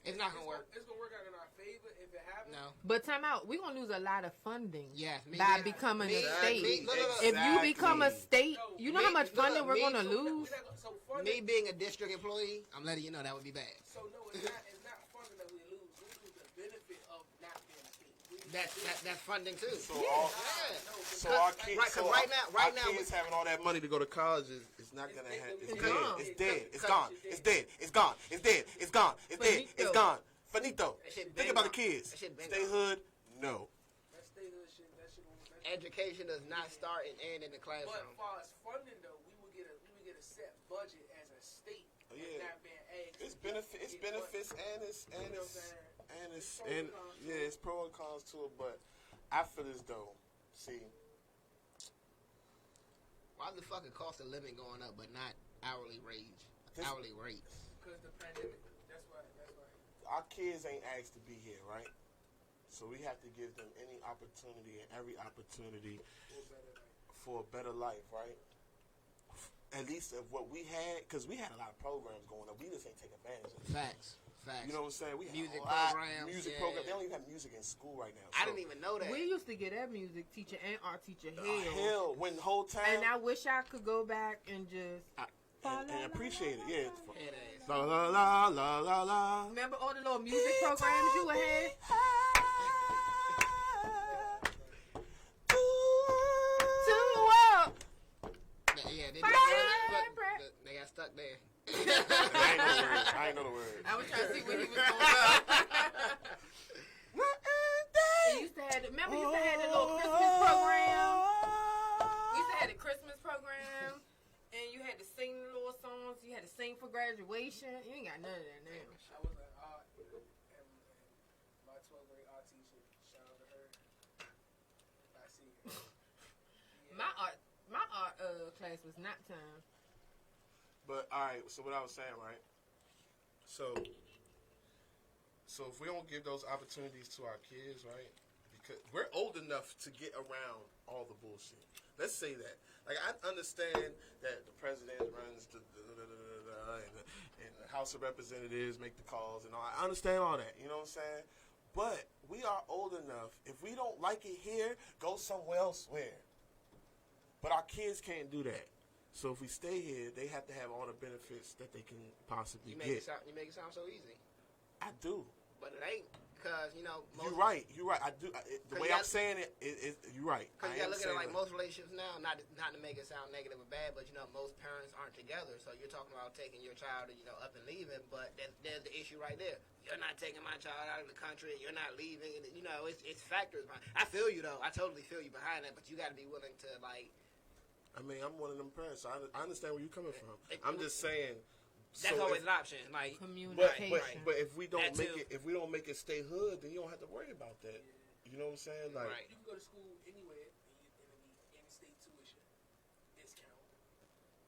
It's not gonna work. It's gonna work out in our favor if it happens. No. But time out, we're gonna lose a lot of funding Yeah, me by neither. becoming Me- a state. me- look, look, look. If you become a Exactly. state, you know how much look, funding we're me- gonna so lose. So Me funding. being a district employee, I'm letting you know that would be bad. So no, it's not funding that we lose. We lose the benefit of not being a state. We lose That's the benefit. that's funding too. So all, Yeah. so our kids, Right, 'cause so right now- right our now kids having all that money to go to college is not gonna It's- happen. It's it's dead. gone. It's dead. It's Cause- gone. It's dead. It's gone. It's dead. It's gone. It's dead. It's Finito. gone. Finito. That shit Think been about the gone. kids. That shit been Stay gone. hood. No. That state hood shit. That shit. Education does not start and end in the But classroom. as far as funding though, we would get a set budget as a state. Oh, and yeah. Not being asked. It's benefits and it's You know what I'm saying? and it's It's pros and and cons to yeah, it. it's pro and cons to it. But I feel as though, see, Why the fucking cost of living going up, but not hourly wage, This- hourly rates? Because the pandemic. That's why. our kids ain't asked to be here, right? So we have to give them any opportunity and every opportunity for a better life, right? At least of what we had, because we had a lot of programs going up. We just ain't take advantage of it. Facts. You know what I'm saying? We had Music a lot programs, music yeah. programs. They don't even have music in school right now. I didn't even know that. We used to get that music teacher and art teacher hell when the whole time and I wish I could go back and just and appreciate it. Yeah. Head ass. La la la la la la. remember all the little music programs you would have. Yeah, they, Fire, they got stuck there. I ain't know the word. I was trying to see where he was going up. He used to have, remember he used to have the little Christmas program? We used to have the Christmas program, and you had to sing the little songs. You had to sing for graduation. You ain't got none of that now. I was an art, and my 12th grade art teacher. Shout out to her. If I see her. Yeah. My art class was not time. But all right, so what I was saying, right? So if we don't give those opportunities to our kids, right? Because we're old enough to get around all the bullshit. Let's say that. Like, I understand that the president runs and the House of Representatives make the calls and all. I understand all that. You know what I'm saying? But we are old enough. If we don't like it here, go somewhere elsewhere. But our kids can't do that. So if we stay here, they have to have all the benefits that they can possibly You make get. you make it sound so easy, I do. but it ain't, because You're right. I do. The way I'm saying it, you're right. Because you I am gotta look at it like saying most relationships now, not to make it sound negative or bad, but most parents aren't together. So you're talking about taking your child, up and leaving, but there's the issue right there. You're not taking my child out of the country. You're not leaving. It's factors behind. I feel you though. I totally feel you behind that, but you got to be willing to like. I mean, I'm one of them parents. So I understand where you're coming from. I'm just saying. That's always an option, like communication. But if we don't That make too. it, if we don't make it stay hood, then you don't have to worry about that. You know what I'm saying? Like, Right. You can go to school anywhere and it'll be in-state tuition discount.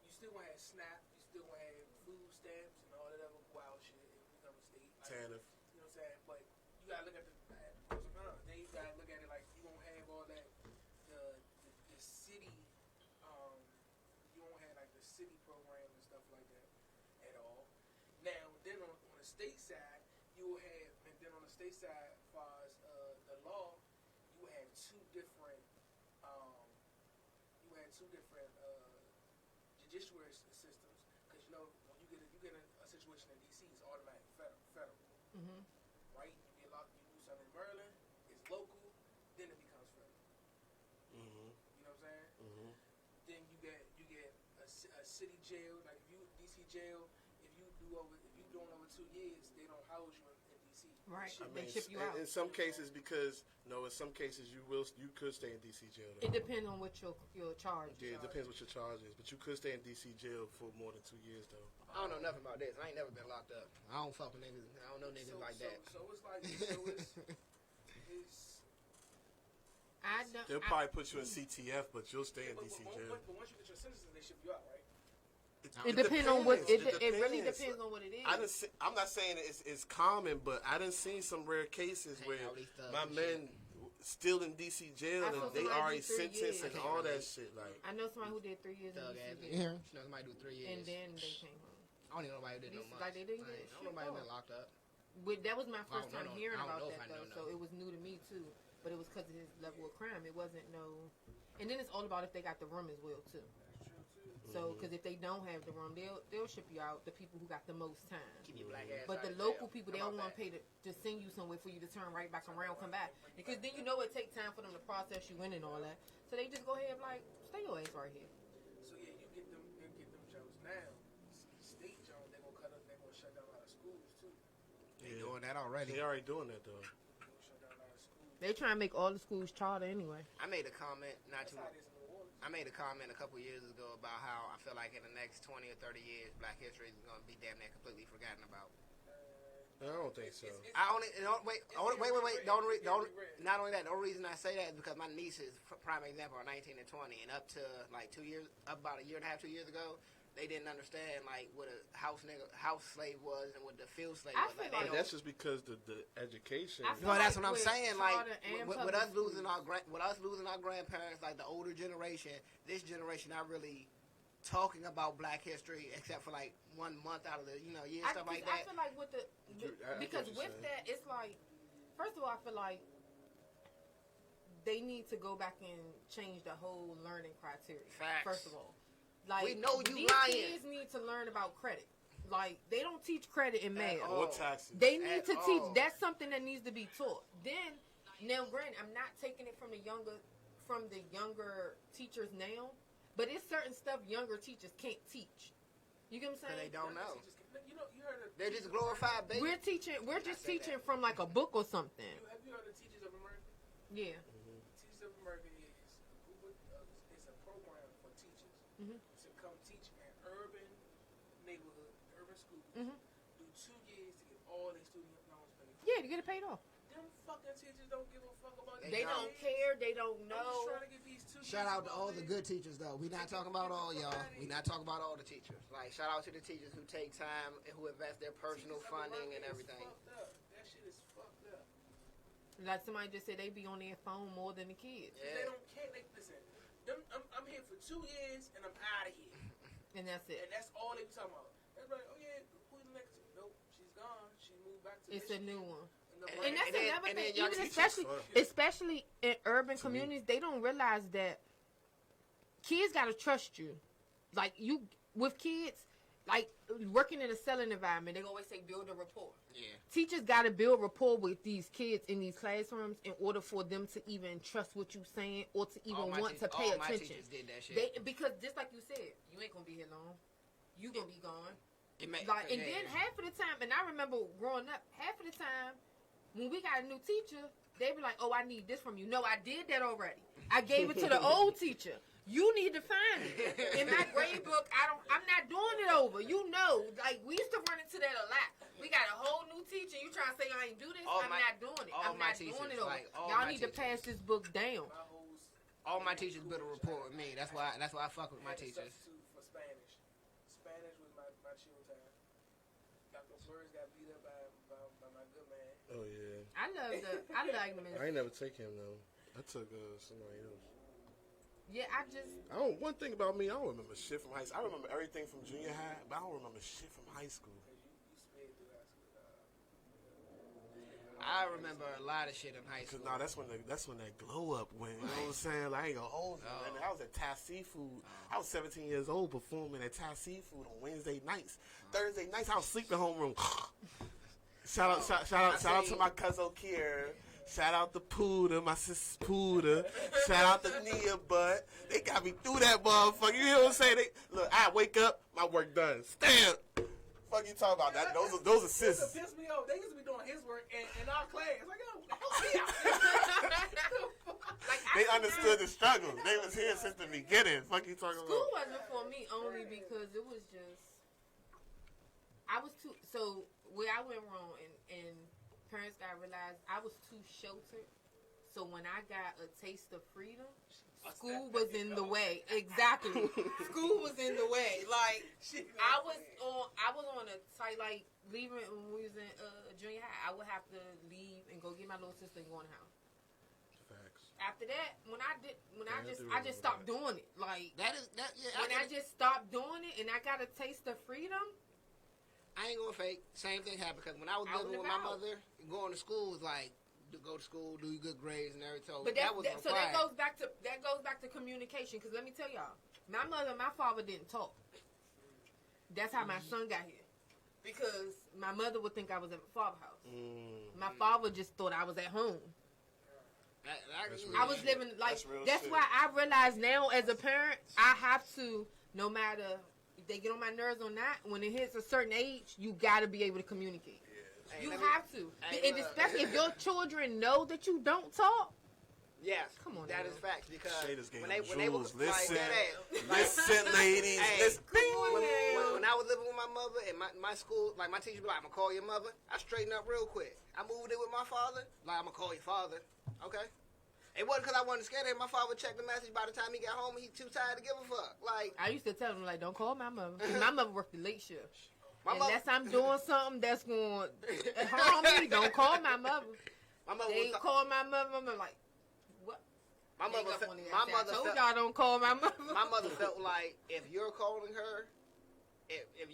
You still gonna have SNAP. You still gonna have food stamps and all that other wild shit if you become a state. Like, TANF. you know what I'm saying? But you gotta look at the pros and cons. Then you gotta look at it like you won't have all that the city. You won't have like the city programs and stuff like that at all. Now, then on the state side, you will have, and then on the state side, as far as the law, you will have two different judiciary systems. Because when you get a situation in DC, it's automatic federal, Mm-hmm. right? You get locked, you do something in Maryland, it's local, then it becomes federal. mm-hmm, You know what I'm saying? mm-hmm. Then you get a city jail, like if you DC jail, if you doing over 2 years, they don't house you in DC. Right. I They mean, ship you out. in some cases, because in some cases you could stay in DC jail. Though. It depends on what your charge. Yeah, it depends what your charge is, but you could stay in DC jail for more than 2 years though. I don't know nothing about this. I ain't never been locked up. I don't fuck with niggas. I don't know niggas like that. So it's like it's I don't. They'll probably put you in CTF, but you'll stay in but, DC but, jail. but once you get your sentences, they ship you out, right? It depends on what it depends. really depends on what it is. I'm not saying it's common, but I done seen some rare cases Hang where out with these thugs my and men still in DC jail I and saw they somebody already do 3 sentenced years. and all that shit. Like, I know somebody who did 3 years in Thug ass DC, nigga. Somebody do 3 years. and then they came home. I don't even know nobody who did no months. Like they didn't I get don't know nobody who shit been locked up. That was my first I time don't hearing know about if that I know though, so it was new to me too. But it was because of his level of crime. It wasn't no, and then it's all about if they got the room as well too. So, because if they don't have the room, they'll ship you out. The people who got the most time. Keep your black ass But out the of local jail. people, they How don't about want to pay to send you somewhere for you to turn right back around, come back. Because then it takes time for them to process you in and all that. So they just go ahead and like, stay your ass right here. So yeah, you get them jobs now. State jobs, they're gonna shut down a lot of schools too. They doing that already. they already doing that though. They're gonna shut down a lot of schools. They try to make all the schools charter anyway. I made a comment That's how it is in New Orleans. I made a comment a couple years ago about how I feel like in the next 20 or 30 years, Black history is going to be damn near completely forgotten about. I don't think so. Not only that, the only reason I say that is because my nieces, prime example, are 19 and 20, and up to like about a year and a half, 2 years ago, they didn't understand like what a house slave was and what the field slave I was. feel Like, like they That's just because the education. I feel No, that's like what I'm with saying. Like charter and with public us losing schools. our grandparents, like the older generation, this generation not really talking about Black history except for like 1 month out of the year, stuff like I that. feel like with I because get what with you're saying. that, it's like, first of all, I feel like they need to go back and change the whole learning criteria. Facts. First of all, like We know you these lying. kids need to learn about credit. Like they don't teach credit in math. all. Or taxes. They need At to teach. all. That's something that needs to be taught. Then, now, granted, I'm not taking it from the younger teachers now, but it's certain stuff younger teachers can't teach. You get what I'm Because saying? they don't know. You heard of They're just glorified babies. We're just say teaching that. from like a book or something. Have you heard of Teachers of America? Yeah. Teachers of America is a program for teachers to come teach in urban neighborhood, urban schools. Do 2 years to get all their student loans paid. Yeah, to get it paid off. Them fucking teachers don't give a fuck about They They their don't kids. care. They don't I'm just know. trying to get these 2 Shout years out to all the about good teachers, though. We're not talking about all y'all. We're not talking about all the teachers. Like, shout out to the teachers who take time and who invest their personal Teachers of funding and America is everything. fucked up. That shit is fucked up. Like somebody just said, they be on their phone more than the kids, They Yeah. don't care. Listen, I'm here for 2 years and I'm out of here. and that's And it. that's all they be talking about. Everybody, oh yeah, who's the next? Nope, she's gone. She moved back to It's a Michigan. new one. And And that's then- another and then thing. y'all Even teachers especially in urban communities, they don't realize that kids gotta trust you like you with kids, like working in a selling environment, they always say build a rapport. Yeah. Teachers got to build rapport with these kids in these classrooms in order for them to even trust what you're saying or to even want to pay all my attention. teachers did that shit. Because just like you said, you ain't gonna be here long. You gonna be gone. And then yeah. half of the time, and I remember growing up, half of the time when we got a new teacher, they be like, "Oh, I need this from you." No, I did that already. I gave it to the old teacher. You need to find it. In my grade book, I'm not doing it over. You know, like we used to run into that a lot. We got a whole new teacher. You trying to say I ain't do this? I'm not doing it. I'm not doing it over. Like, Y'all need to pass this book down. All my teachers built a rapport with me. That's why I fuck with my teachers. For Spanish. Spanish was my chill time. Dr. Flores got beat up by my good man. Oh yeah. I like them. I ain't never take him though. I took somebody else. Yeah, One thing about me, I don't remember shit from high school. I remember everything from junior high, but I don't remember shit from high school. I remember a lot of shit in high school. Cause that's when that glow up went. You know what I'm saying? Like, I ain't gonna hold you. Man. I was at Thai Seafood. I was 17 years old performing at Thai Seafood on Wednesday nights. Thursday nights, I was sleeping homeroom. Shout out to my cousin Kier. Shout out to Pooda, my sister Pooda. Shout out to Nia Butt. They got me through that motherfucker. You know what I'm saying? Look, I wake up, my work done. Stamp. Fuck you talking about that? Those are sisters. Used to piss me off. They used to be doing his work in our class. Like, yo, help me out. They understood the struggle. They was here since the beginning. Fuck you talking about? School wasn't for me only because it was just I was too. So where I went wrong and parents got realized I was too sheltered. So when I got a taste of freedom, school was in the way. Exactly. School was in the way. Like I was on a tight, like leaving when we was in junior high. I would have to leave and go get my little sister and go in the house. Facts. After that, I just stopped doing it. Like I just stopped doing it and I got a taste of freedom. I ain't gonna fake. Same thing happened because when I was living with my mother, going to school was like, go to school, do your good grades and everything. But that goes back to communication. Because let me tell y'all, my mother and my father didn't talk. That's how my son got here. Because my mother would think I was at my father's house. My father just thought I was at home. I was living like that's why I realize now as a parent, I have to, no matter if they get on my nerves or not, when it hits a certain age, you got to be able to communicate. Yeah. You have to, and especially if your children know that you don't talk. Yes, come on, that is facts because when they were listen, ladies, listen. When I was living with my mother and my school, like my teacher be like, "I'm gonna call your mother." I straightened up real quick. I moved in with my father, like I'm gonna call your father. Okay. It wasn't because I wasn't scared of him. My father would check the message. By the time he got home, he too tired to give a fuck. Like I used to tell him, like, don't call my mother. My mother worked the late shift. Unless I'm doing something that's going to harm me, don't call my mother. They call my mother. I'm like, what? My mother told y'all don't call my mother. My mother felt like if you're calling her, if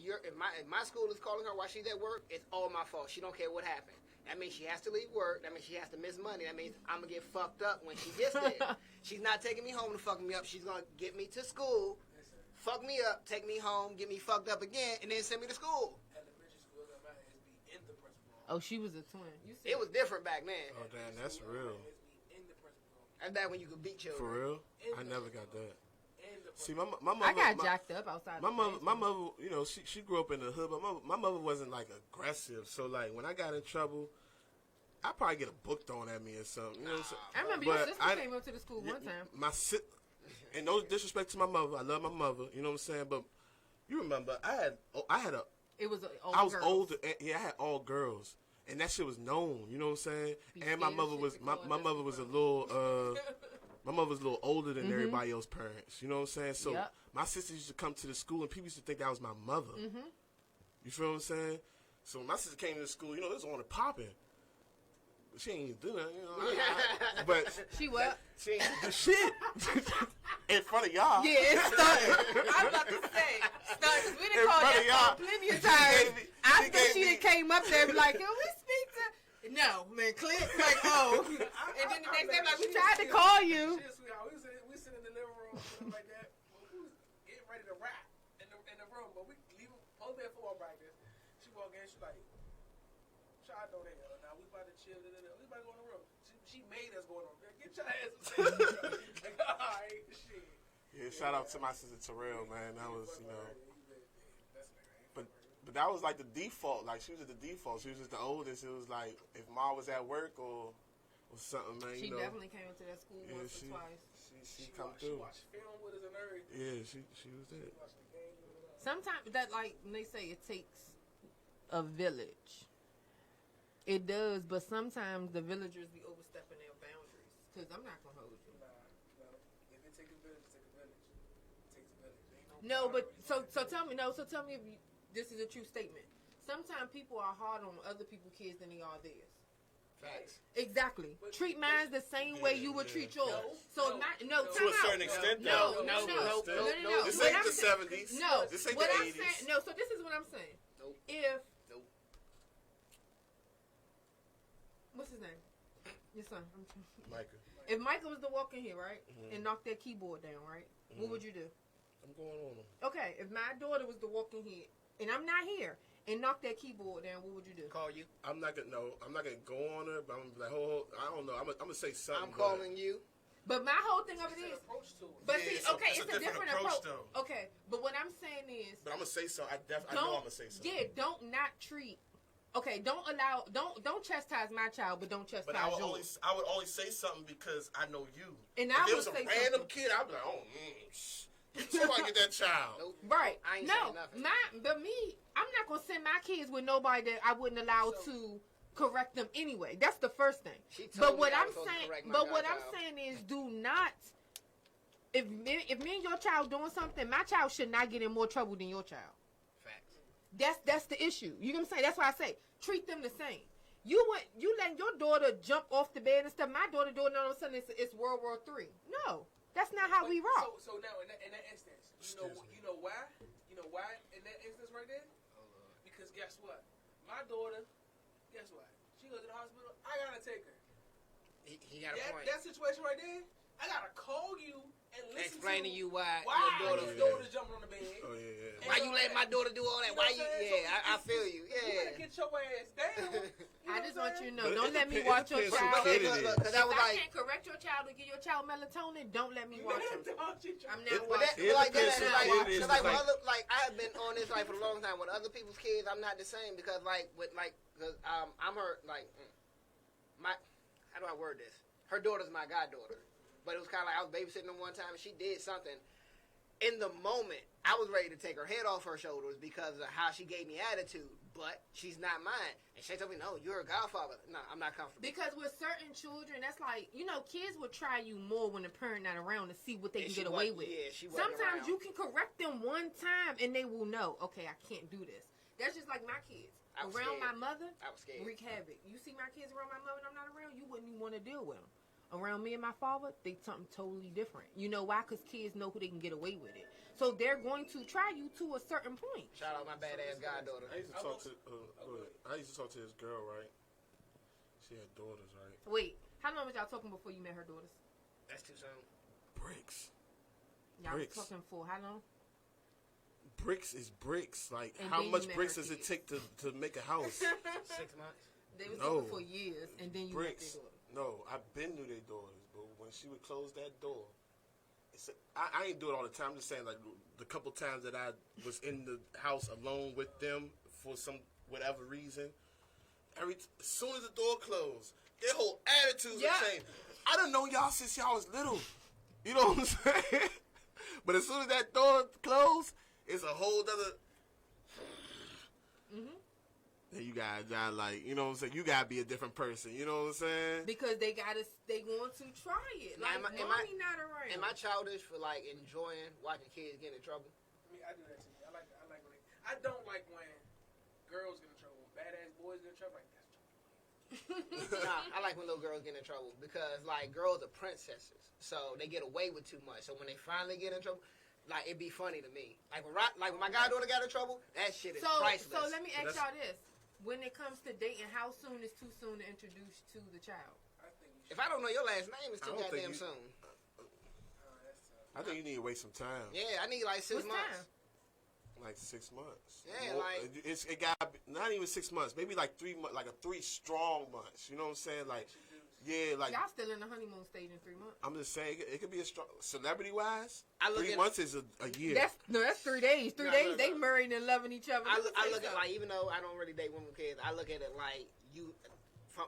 my school is calling her while she's at work, it's all my fault. She don't care what happened. That means she has to leave work. That means she has to miss money. That means I'm going to get fucked up when she gets there. She's not taking me home to fuck me up. She's going to get me to school, fuck me up, take me home, get me fucked up again, and then send me to school. Elementary school, I might be in the principal. Oh, she was a twin. It was different back then. Oh, damn, that's real. That's back when you could beat children. For real? I never got that. See, my mother. I got jacked up outside. My mother, you know, she grew up in the hood, but my mother wasn't like aggressive. So like when I got in trouble, I probably get a book thrown at me or something. You know what I'm saying? I remember your sister came up to the school one time. And no disrespect to my mother, I love my mother. You know what I'm saying? But you remember, I was older. Yeah, I had all girls, and that shit was known. You know what I'm saying? And my mother was a little. My mother was a little older than everybody else's parents. You know what I'm saying? So my sister used to come to the school, and people used to think that was my mother. You feel what I'm saying? So when my sister came to the school, you know, it was on the popping. She ain't even do that, you know. But she what? She ain't do shit in front of y'all. Yeah, it started. I was about to say, because we didn't call that plenty of times. After she came up there, like, can we speak to? No, man, click, like, oh. And then the next day, like, we tried to call you. We sit in the living room, like that. We was getting ready to rap. only been football practice. She walk in, she like, "Child, don't hell. Now we about to chill. We about to go in the room." She made us go in the room. Get your ass upstairs. Like, all right, shit. Yeah, shout out to my sister Terrell, man. That was, you know. But that was like the default. Like, she was at the default. She was just the oldest. It was like, if Ma was at work or something, man, She you know. definitely came into that school once or twice. She come through. She watched film with us and everything. Yeah, she was there. Sometimes that, like when they say, it takes a village. It does, but sometimes the villagers be overstepping their boundaries. Because I'm not gonna hold you. Nah. If it takes a village, it takes a village. It takes a village. Ain't No, but boundaries. so tell me if this is a true statement. Sometimes people are hard on other people's kids than they are theirs. Facts. Exactly. But- treat mine the same way you would treat yours. No, No, To time a out. certain extent, No. though. This What ain't I'm the saying- 70s. No. This ain't What the I'm 80s. saying, no. So this is what I'm saying. Nope. If Nope. what's his name? Your son. Micah, If Michael was to walk in here, right, Mhm. and knock that keyboard down, right, what Mhm. would you do? I'm going on him. Okay, if my daughter was to walk in here and I'm not here and knock that keyboard down, what would you do? Call you. I'm not gonna go on her, but I'm gonna be like, I don't know. I'm gonna say something. I'm calling you. But my whole thing of it It's an is, approach to it. but Yeah, see, it's a- okay, it's a it's a different different approach. approach, Okay, but what I'm saying is, But I'm gonna say something. I know I'm gonna say something. yeah, don't not treat. Okay, don't chastise my child, but don't chastise But I would yours. only say something because I know you. And If I it would was a say random something. kid, I'd be like, oh, somebody get that child. Nope. Right. I ain't No, saying nothing. but me, I'm not gonna send my kids with nobody that I wouldn't allow So- to correct them anyway. That's the first thing. She told But me what I I'm was supposed to saying, correct my but what I'm godchild. saying is, do not. If me and your child doing something, my child should not get in more trouble than your child. Facts. That's the issue. You know what I'm saying? That's why I say treat them the same. You letting your daughter jump off the bed and stuff. My daughter doing it all of a sudden it's World War III. No, that's not how we rock. So now in that instance, you know why? You know why in that instance right there? Because guess what? My daughter, guess what? She goes to the hospital. I gotta take her. He got a point. That situation right there, I gotta call you and listen Explain to you why why your daughter. his daughter's jumping on the bed. Oh yeah. Why you let my daughter do all that? You know Why what you? I'm saying? Yeah, I feel you. You better Yeah. get your ass down. I just want you to know. But Don't it let me depends- watch it your depends child. what kid it Look, is. because I If was I like, can't correct your child to give your child melatonin, don't let me watch him. I'm not It- but that, watching. It like that, depends is who like, it is. cause like, It's like- other, like I have been on this like for a long time. With other people's kids, I'm not the same because like with like, cause I'm her like my. How do I word this? Her daughter's my goddaughter, but it was kind of like I was babysitting her one time and she did something. In the moment, I was ready to take her head off her shoulders because of how she gave me attitude. But she's not mine, and she told me, "No, you're a godfather." No, I'm not comfortable. Because with certain children, that's like, kids will try you more when the parent not around to see what they And can she get away wasn't- with. yeah, she wasn't Sometimes around. you can correct them one time and they will know, okay, I can't do this. That's just like my kids. I was Around scared. my mother, I was scared. wreak havoc. You see my kids around my mother and I'm not around, you wouldn't even want to deal with them. Around me and my father, they something totally different. You know why? Because kids know who they can get away with it. So they're going to try you to a certain point. Shout out my badass goddaughter. I used to talk to this girl, right? She had daughters, right? Wait, how long was y'all talking before you met her daughters? That's too soon. Bricks. Y'all was Bricks. talking for how long? Bricks is bricks. Like, And how then you much met bricks her does it kids. take to make a house? 6 months. They was No. talking for years, and then you met Bricks. their daughter. No, I've been knew their daughters, but when she would close that door, I ain't do it all the time. I'm just saying, like, the couple times that I was in the house alone with them for some whatever reason, as soon as the door closed, their whole attitudes Yeah. would change. I done known y'all since y'all was little. You know what I'm saying? But as soon as that door closed, it's a whole other. You guys got like, you know what I'm saying? You gotta be a different person. You know what I'm saying? Because they want to try it. Like, Am I- mommy not around. Am I childish for like enjoying watching kids get in trouble? I mean, I do that too. I don't like when girls get in trouble. Badass boys get in trouble. Like that's trouble. Nah, I like when little girls get in trouble because like girls are princesses, so they get away with too much. So when they finally get in trouble, like it'd be funny to me. Like when my goddaughter got in trouble, that shit is priceless. So let me ask that's- y'all this. When it comes to dating, how soon is too soon to introduce to the child? I think you If I don't know your last name, it's too I don't think goddamn you- soon. that's tough. I think you need to wait some time. Yeah, I need like 6 What's months. time? Like 6 months. Yeah, More, like it got not even 6 months, maybe like 3 months, like a 3 strong months. You know what I'm saying? Like, yeah, like Y'all still in the honeymoon stage in 3 months. I'm just saying it could be a strong celebrity wise. I look 3 at months is a year. That's 3 days. 3 days they married and loving each other. I look at like, even though I don't really date women with kids, I look at it like you.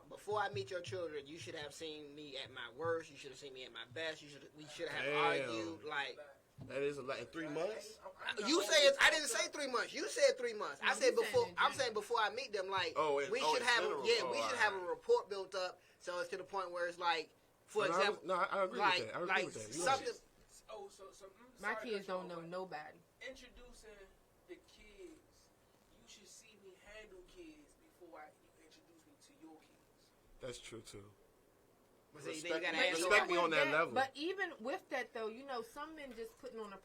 Before I meet your children, you should have seen me at my worst. You should have seen me at my best. We should have argued like. That is a lot in 3 months. You said I didn't say 3 months. You said 3 months. I said before. I'm saying before I meet them, like we should have. We should have a report built up so it's to the point where it's like, for example, I agree with that. I agree with that. Something. My kids don't know nobody. Introducing the kids, you should see me handle kids before you introduce me to your kids. That's true too. Respect me on that level. But even with that though, you know, some men just putting on a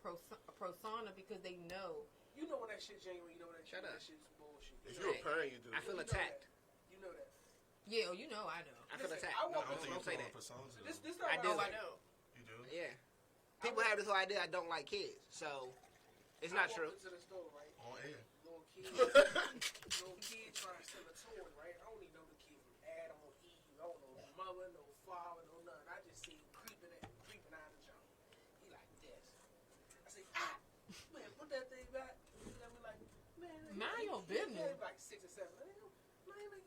persona because they know. You know when that shit genuine. You know when that Shut up. shit's bullshit. If you're a parent, you do. I feel attacked. You know that. Yeah, you know, I know. I feel attacked. I No, want don't say that. This not I what do. I know. You do? Yeah. People have this whole idea I don't like kids, so it's not true. I walked into the store, right? On air. Little kid trying to sell a toy, right? I don't even know the kid from Adam or Eve. I don't know no mother, no father, no nothing. I just see him creeping out of the junk. He like this. I say, man, put that thing back. He look at me like, man, Mind your business. Like 6 or 7. Man, like,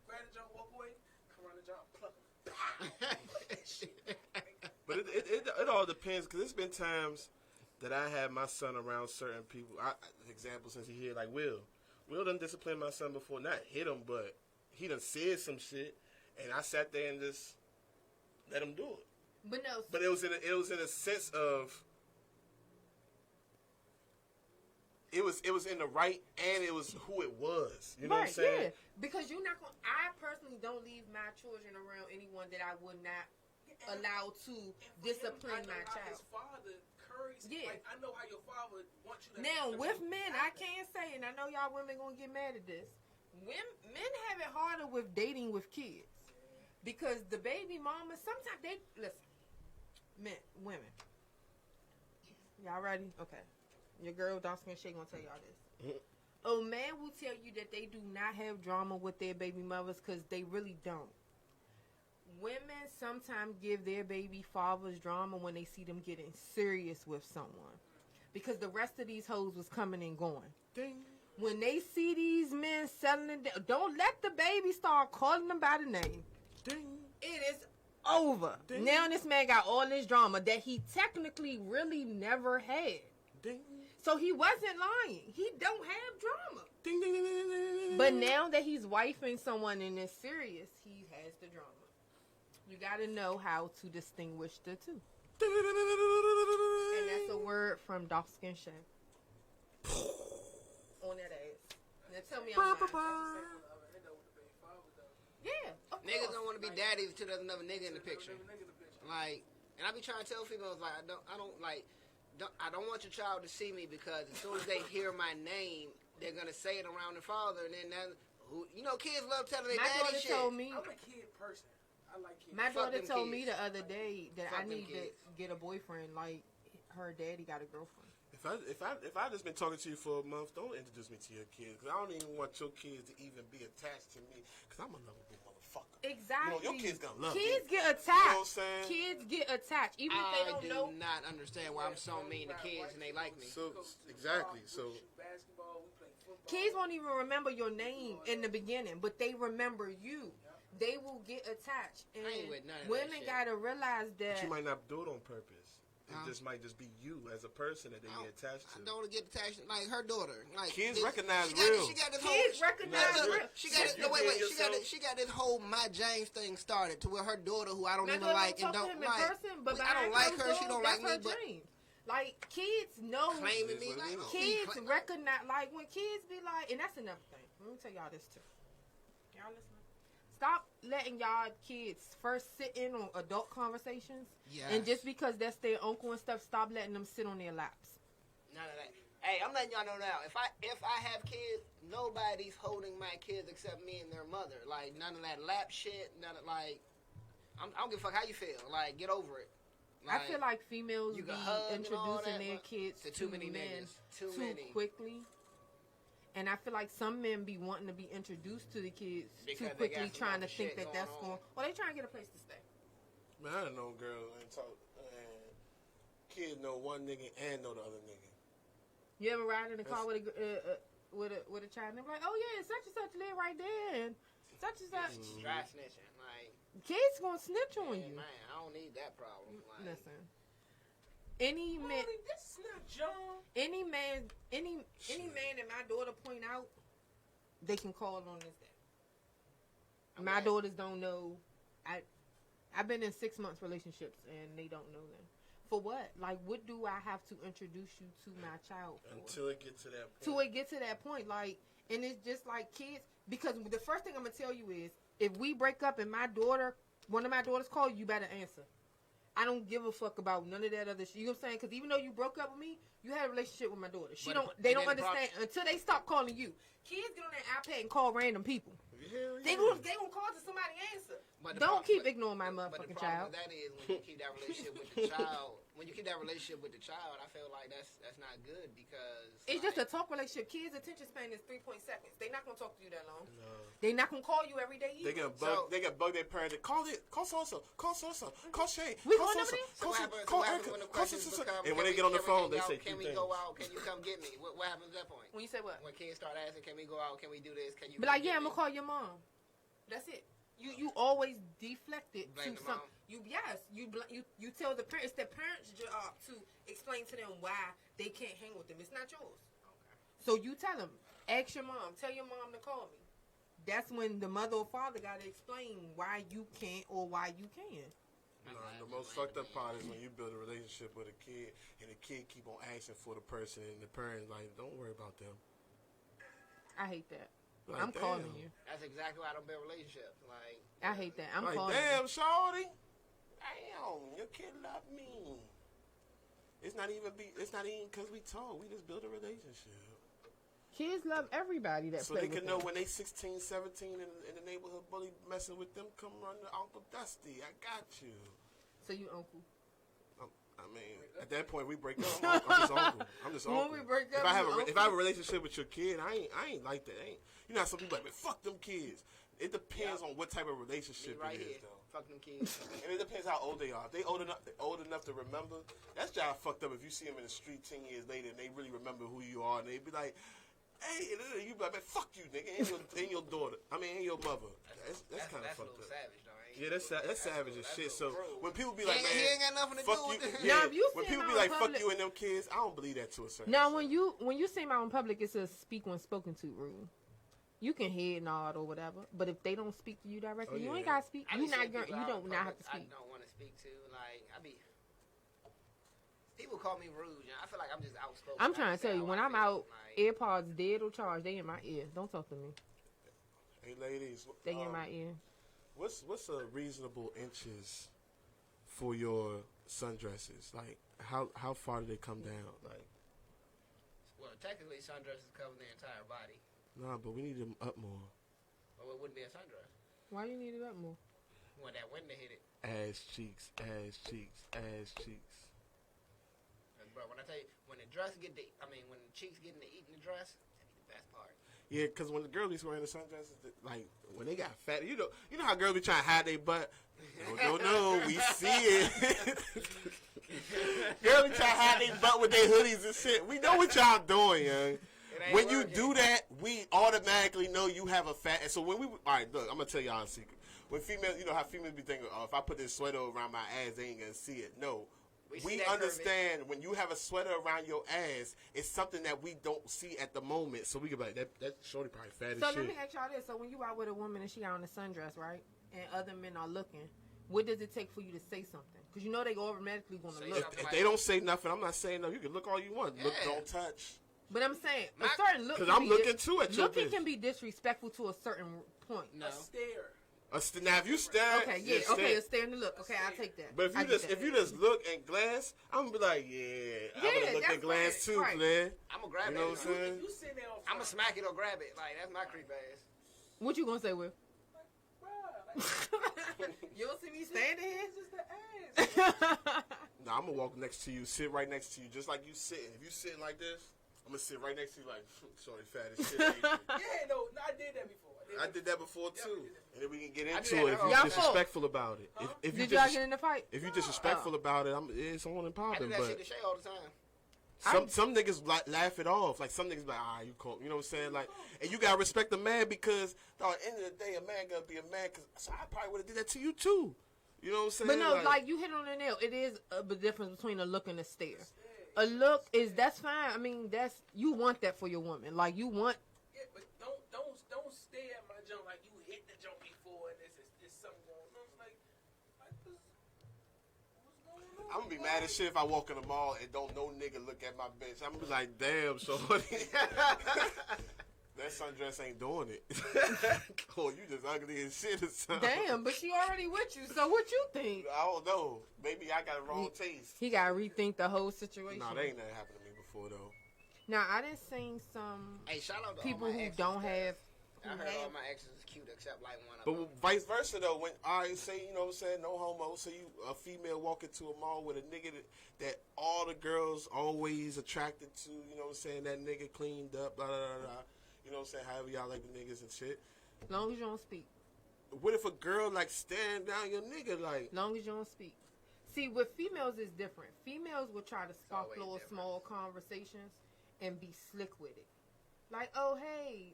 grab the junk, walk away, come around the junk, pluck him. But it all depends, because there's been times that I had my son around certain people. Example, since he here, like Will done disciplined my son before, not hit him, but he done said some shit, and I sat there and just let him do it. But no. But it was in a sense of it was in the right, and it was who it was. You know what I'm saying? Yeah. Because you're not going. I personally don't leave my children around anyone that I would not allow to discipline my child. His father, Curry's, Yeah. like, I know how your father wants you to. Now with men, I can't say, and I know y'all women gonna get mad at this. Men have it harder with dating with kids because the baby mamas sometimes they listen. Women, y'all ready? Okay, your girl Dawson Shay gonna tell y'all this. A man will tell you that they do not have drama with their baby mothers because they really don't. Women sometimes give their baby fathers drama when they see them getting serious with someone. Because the rest of these hoes was coming and going. Ding. When they see these men settling down, don't let the baby start calling them by the name. Ding. It is over. Ding. Now this man got all this drama that he technically really never had. Ding. So he wasn't lying. He don't have drama. Ding, ding, ding, ding, ding. But now that he's wifing someone and it's serious, he has the drama. You gotta know how to distinguish the two. And that's a word from Dawson Shay. On that ass. Now tell me I'm lying. Yeah, of Niggas course. don't want to be daddies until there's another nigga in the picture. Like, and I be trying to tell females like I don't want your child to see me because as soon as they hear my name, they're gonna say it around their father, and then kids love telling their My daddy daughter shit. told me. I'm a kid person. I like kids. My Fuck daughter them told kids. me the other day that Fuck I them need to kids. get a boyfriend. Like her daddy got a girlfriend. If I just been talking to you for a month, don't introduce me to your kids, because I don't even want your kids to even be attached to me, because I'm a lovable motherfucker. Exactly. You know, your kids gonna love Kids me. get attached. You know what I'm saying? Kids get attached, even if they I don't do know. not understand why I'm so mean to kids and they like me. So exactly. So Basketball, we play football. Kids won't even remember your name in the beginning, but they remember you. They will get attached, and I ain't with none of that women shit. gotta realize that. but you might not do it on purpose. It Huh? just might just be you as a person that they get attached I to. don't want to get attached like her daughter. Like Kids this- recognize she got, real. She got this Kids whole, recognize look, real. She got So no, wait. you She got yourself- she got this whole My James thing started to where her daughter, who I don't My even daughter like and talk to don't him in like, person, but I don't behind like closed her. She doors, don't like that's me, her but dream. Like kids know. claiming It me is what like it is. oh, Kids he recognize, like when kids be like, and that's another thing. Let me tell y'all this too. Y'all listening? Stop letting y'all kids first sit in on adult conversations, Yes. and just because that's their uncle and stuff, stop letting them sit on their laps. None of that. Hey, I'm letting y'all know now. If I have kids, nobody's holding my kids except me and their mother. Like none of that lap shit. None of like. I don't give a fuck how you feel. Like get over it. I feel like females you be can hug and all introducing that, their but kids to to too many men niggas. Too too many. quickly. And I feel like some men be wanting to be introduced to the kids Because too they quickly, got some trying to other think shit that that's going going. on. Well, they trying to get a place to stay. Man, I done know girls and talk, and kids know one nigga and know the other nigga. You ever ride in the car with a child and they're like, oh yeah, such and such live right there, and such and such. Dry snitching. Like, Kids gonna snitch on yeah, you. man, I don't need that problem. Like, Listen, any man, Mommy, this is not John. any man that my daughter point out, they can call on this day. My daughters don't know. I've been in 6 months relationships and they don't know them. For what? Like, what do I have to introduce you to my child for? Until it gets to that point. Till it get to that point, like, and it's just like kids. Because the first thing I'm gonna tell you is, if we break up and one of my daughters call you, better answer. I don't give a fuck about none of that other shit. You know what I'm saying? Because even though you broke up with me, you had a relationship with my daughter. They don't understand until they stop calling you. Kids get on their iPad and call random people. They gonna call to somebody answer. Don't keep ignoring my motherfucking child. But the problem with that is when you keep that relationship with the child. When you keep that relationship with the child, I feel like that's not good because It's just a talk relationship. Kids' attention span is 3 seconds. They're not gonna talk to you that long. No. They're not gonna call you every day either. They get bug their parents. Call so-and-so, call Shay, We call going over so-and-so, there? call Erica, call so-and-so. And when they get on the phone, they say, "Can we go out? Can you come get me?" What happens at that point? When you say what? When kids start asking, "Can we go out? Can we do this? Can you?" Be like, yeah, I'm gonna call your mom. That's it. You always deflect it Blame to the some. mom. You tell the parents. It's the parents' job to explain to them why they can't hang with them. It's not yours. Okay. So you tell them. Ask your mom. Tell your mom to call me. That's when the mother or father got to explain why you can't or why you can. The most fucked up part is when you build a relationship with a kid and the kid keep on asking for the person and the parents like, don't worry about them. I hate that. Like, I'm calling you. That's exactly why I don't build relationships. Like, I hate that. I'm like, calling damn, you. shorty. Damn, your kid love me. It's not even because we talk. We just build a relationship. Kids love everybody that So play they with can them. know when they 16, 17 in the neighborhood bully messing with them, come run to Uncle Dusty. I got you. So you uncle. I mean, at that point we break up. I'm just uncle. I'm just uncle. When we break up, if I have a relationship with your kid, I ain't like that. You know how some people like, man, fuck them kids. It depends on what type of relationship right it is, here. though. Fuck them kids. And it depends how old they are. If they old enough to remember, that's job fucked up if you see them in the street 10 years later and they really remember who you are and they be like, hey, you be like, man, fuck you, nigga, and your daughter. I mean, and your mother. That's kind of fucked up. Savage, though, ain't it? Yeah, that's savage as shit. So cruel. when people be like, man, he ain't got nothing to fuck do you, with it. yeah, Now, if you when see people him be out like, in fuck public- you and them kids, I don't believe that to a certain Now, extent. when you see them out in public, it's a speak when spoken to rule. You can head nod or whatever, but if they don't speak to you directly, you ain't gotta speak. I You be seeing people you out don't in not have public to speak. I don't want to speak to. Like, people call me rude. You know? I feel like I'm just outspoken. I'm trying to tell you, when I'm out, like, AirPods dead or charged, they in my ear. Don't talk to me. Hey, ladies, They in my ear. what's a reasonable inches for your sundresses? Like, how far do they come down? Like, well, technically, sundresses cover the entire body. nah, but we need them up more. Well, it wouldn't be a sundress. Why you need it up more? You want that wind to hit it. Ass cheeks, ass cheeks, ass cheeks. Bro, when I tell you, when the cheeks getting to eating the dress, that'd be the best part. Yeah, because when the girls be wearing the sundresses, like when they got fat, you know how girls be trying to hide their butt. No, we see it. Girls be trying to hide their butt with their hoodies and shit. We know what y'all doing, young. When you do that, we automatically know you have a fat. And so when all right, look, I'm gonna tell y'all a secret. When females, you know how females be thinking, oh, if I put this sweater around my ass, they ain't gonna see it. No. We understand when you have a sweater around your ass, it's something that we don't see at the moment. So we can be like, that shorty probably fat as So shit. let me ask y'all this. So when you out with a woman and she got on a sundress, right? And other men are looking, what does it take for you to say something? Because you know they automatically going to look. If they don't say nothing, I'm not saying no. You can look all you want. Look, don't touch. But I'm saying, a certain look. Because I'm looking too at your looking bitch. can be disrespectful to a certain point. No. A stare. Now if you stare, Okay, yeah, just okay, stare. a stare and a look. Okay, I'll take that. But if you just look and glance, I'm gonna be like, I'm gonna look and glance too, right. man. I'm gonna grab You it. know what I'm saying? You sitting there on I'm gonna smack it or grab it. Like, that's my creep ass. What you gonna say, Will? Bruh, like, You don't see me standing here? it's just the ass. Nah, I'm gonna walk next to you, sit right next to you, just like you sitting. If you sitting like this, I'm gonna sit right next to you, like, sorry, fat as shit. Yeah, no, I did that before. I did that before too, and then we can get I into did it. If that you're Y'all disrespectful about it, if you Did y'all get in the fight? if you're disrespectful about it, it's on and I do popping. that But shit to Shay all the time. some niggas laugh it off. Like some niggas like, you cool. You know what I'm saying? Like, and you gotta respect the man because at the end of the day, a man gotta be a man. Cause so I probably would have did that to you too. You know what I'm saying? But no, like you hit on the nail. It is a difference between a look and a stare. A look that's fine. I mean, you want that for your woman. Like you want. Yeah, but don't stare at my junk like you hit the junk before and there's something going on. Like what's going on? I'm gonna be mad as shit if I walk in the mall and don't no nigga look at my bitch. I'm gonna be like, damn, shorty. That sundress ain't doing it. Oh, you just ugly as shit or something. Damn, but she already with you. So what you think? I don't know. Maybe I got a wrong taste. He gotta rethink the whole situation. Nah, that ain't never happened to me before though. Now I done seen some Hey, shout out to people all my who exes, don't cuz have. I heard all my exes is cute except like one of But them. vice versa though, when I say, you know what I'm saying, no homo, so you a female walk into a mall with a nigga that all the girls always attracted to, you know what I'm saying, that nigga cleaned up, blah blah blah blah. You know what I'm saying, however y'all like the niggas and shit. Long as you don't speak. What if a girl like staring down your nigga like Long as you don't speak. See, with females is different. Females will try to spark always little different. small conversations and be slick with it. Like, oh hey,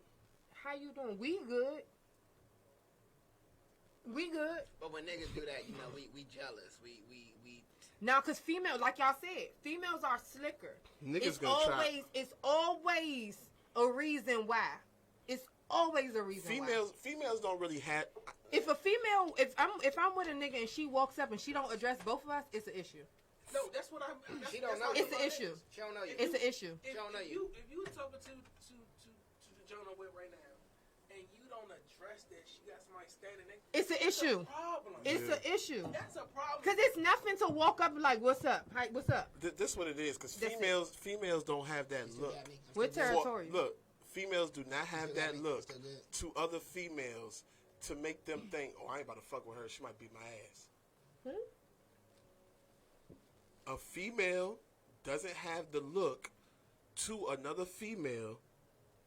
how you doing? We good. We good. But when niggas do that, you know, we jealous. We Now, cause females, like y'all said, females are slicker. niggas gonna try. It's always a reason why. It's always a reason why. Females don't really have. If a female, if I'm with a nigga and she walks up and she don't address both of us, it's an issue. No, that's what I'm. She don't know. It's an issue. She don't know you. It's an issue. She don't know you. If you talking to the Jonah with right now, and you don't address that, she got somebody standing there. It's an issue. Problem. It's an issue. That's a problem. Cause it's nothing to walk up and like, what's up? Hi, what's up? This what it is, cause That's females don't have that You still look. got me? I'm We're still good. territorial. Look, females do not have Still got that me. look Still good. to other females to make them think, oh, I ain't about to fuck with her. She might beat my ass. A female doesn't have the look to another female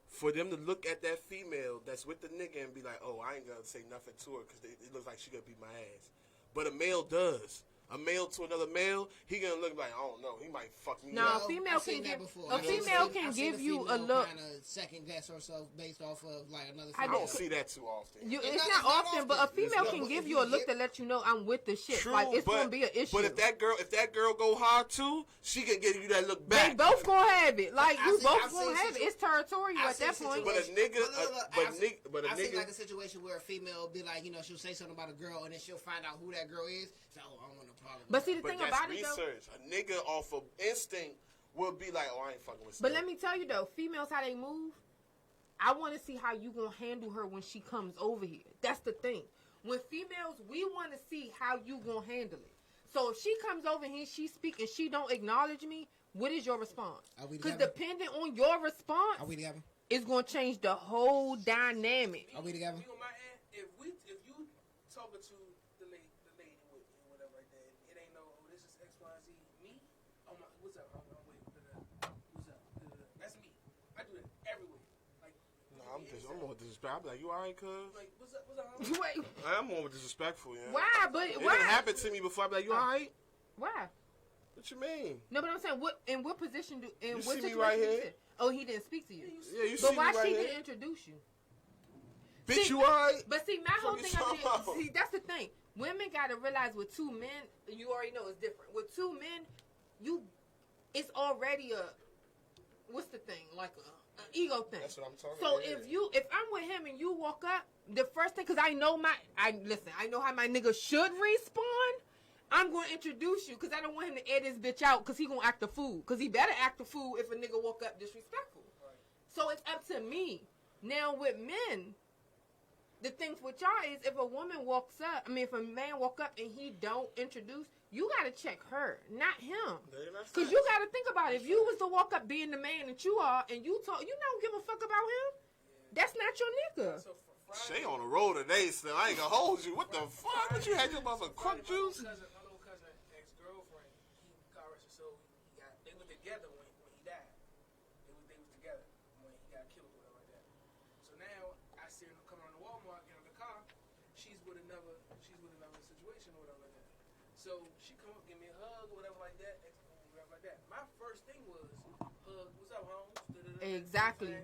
for them to look at that female that's with the nigga and be like, oh, I ain't gonna say nothing to her because it looks like she gonna beat my ass. But a male does. A male to another male, he gonna look like, I don't know, he might fuck me No, up. a female I've seen can that give before. a I've female seen- can I've seen give you a female look. Kind of second guess herself based off of like another. I I female. don't see that too often. It's not- not it's not often, but a often. female It's can not- give if you a you look get- to let you know I'm with the shit. True, Like it's but, gonna be an issue. But if that girl go hard too, she can give you that look they back. both gonna have it. Like I've you seen- both I've gonna seen have it. situ- It's territorial I've at that seen point. But a nigga, I've seen like a situation where a female will be like, you know, she'll say something about a girl and then she'll find out who that girl is. So, oh, I don't want no problem. But see the But thing that's about it though. research. A nigga off of instinct will be like, oh, I ain't fucking with. But Steph. let me tell you though, females how they move. I want to see how you gonna handle her when she comes over here. That's the thing. When females, we want to see how you gonna handle it. So if she comes over here, she speak and she don't acknowledge me, what is your response? Are we Because together? depending on your response, Are we together? it's gonna change the whole dynamic. Are we together? Me on my end, if you talking to the lady with me or whatever like that, it ain't no, oh, this is X Y Z. Me, oh my, what's up? I'm wait, what's up? That's me. I do that everywhere. Like, I'm more disrespectful. I'm like, you alright, cuz? like, what's up? What's up? Wait, I'm more disrespectful, yeah. why? But It why? didn't happen to me before. I'm like, you alright? Why? What you mean? No, but I'm saying, in what position do? In You what see me situation right you here? sit? Oh, he didn't speak to you. Yeah, you But see why me right she here? didn't introduce you? Bitch, See- you alright? But see, my whole Fuck thing, you talking see, that's the thing. Women gotta realize with two men, you already know it's different. With two men, it's already what's the thing? Like a ego thing. That's what I'm talking So about. if I'm with him and you walk up, the first thing, cause I know I know how my nigga should respond. I'm gonna introduce you, cause I don't want him to air this bitch out, cause he gonna act a fool. Cause he better act a fool if a nigga walk up disrespectful. Right. So it's up to me. Now with men, the thing with y'all is if a woman walks up, if a man walk up and he don't introduce, you gotta check her, not him. Cause you gotta think about it. If you was to walk up being the man that you are and you talk, you don't give a fuck about him. That's not your nigga. So for Friday, Shay on the road today, still. I ain't gonna hold you. What the fuck? What you had your mother crook juice? My little cousin, ex-girlfriend, he together when he died. They was together when he got killed or whatever like that. So now I see her come around the Walmart, get in the car. She's with another situation or whatever like that. So she come up, give me a hug or whatever like that. My first thing was hug. What's up, Holmes? Exactly.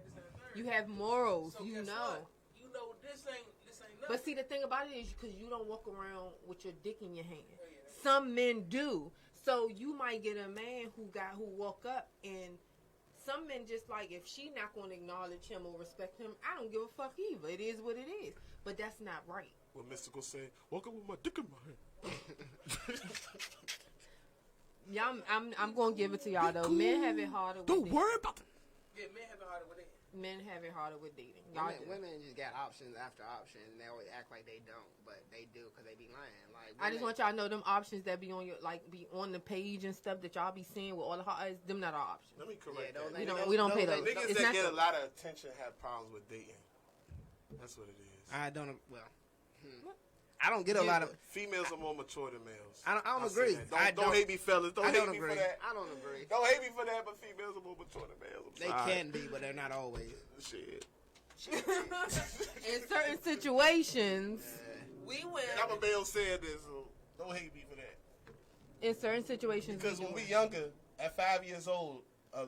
You have morals. So you guess know. what? You know this ain't nothing. But see, the thing about it is because you don't walk around with your dick in your hand. Oh, yeah. Some men do. So you might get a man who woke up, and some men just like, if she not going to acknowledge him or respect him, I don't give a fuck either. It is what it is. But that's not right. What Mystical say? Woke up with my dick in my hand. Y'all, I'm gonna give it to y'all though. Men have it harder. With Don't dating. worry about it. Yeah, men have it harder with it. Men have it harder with dating. Y'all do. Women just got options after options, and they always act like they don't, but they do because they be lying. Like I just want y'all to know them options that be on your be on the page and stuff that y'all be seeing with all the hot eyes. Them not our options. Let me correct Yeah, that. We don't pay those. Niggas It's that not get a the- lot of attention have problems with dating. That's what it is. I don't. Well, I don't get a lot of. Females are more mature than males. I don't I'll agree. say that. Don't hate me, fellas. Don't I hate don't me agree. for that. I don't agree. Don't hate me for that, but females are more mature than males. I'm They sorry. can be, but they're not always. Shit. In certain situations, We win. And I'm a male saying this, so don't hate me for that. in certain situations, Because we when do we it. younger, at 5 years old, a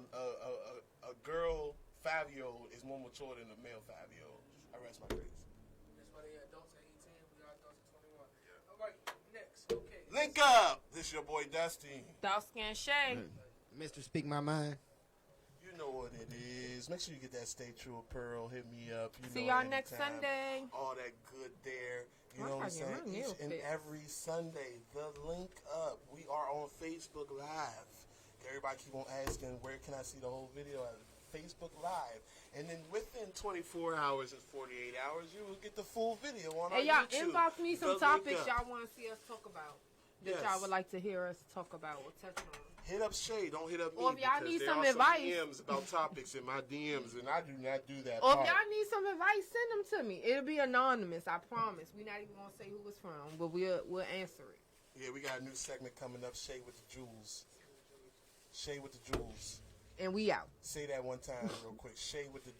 girl 5-year-old is more mature than a male 5-year-old. I rest my case. That's why they adults at 18. We are adults at 21. All right, next. Okay. Link up. This your boy Dusty. Dark Skin Shay. Mr. Speak My Mind. You know what it is. Make sure you get that Stay True Pearl. Hit me up. You See know, y'all next anytime. Sunday. All that good there. You I'm know what I'm fucking saying? my nails Each and fixed. every Sunday, the Link Up. We are on Facebook Live. Everybody keep on asking, where can I see the whole video at? Facebook Live. And then within 24 hours and 48 hours, you will get the full video on our Hey, y'all, YouTube. inbox me some The Link topics Up. y'all want to see us talk about. That Yes. y'all would like to hear us talk about or touch on. Hit up Shay. Don't hit up me. Or if y'all because need there some are advice. DMs about topics in my DMs, and I do not do that. Or if part. y'all need some advice, send them to me. It'll be anonymous, I promise. We're not even going to say who it's from, but we'll answer it. Yeah, we got a new segment coming up. Shay with the jewels. Shay with the jewels. And we out. Say that one time real quick. Shay with the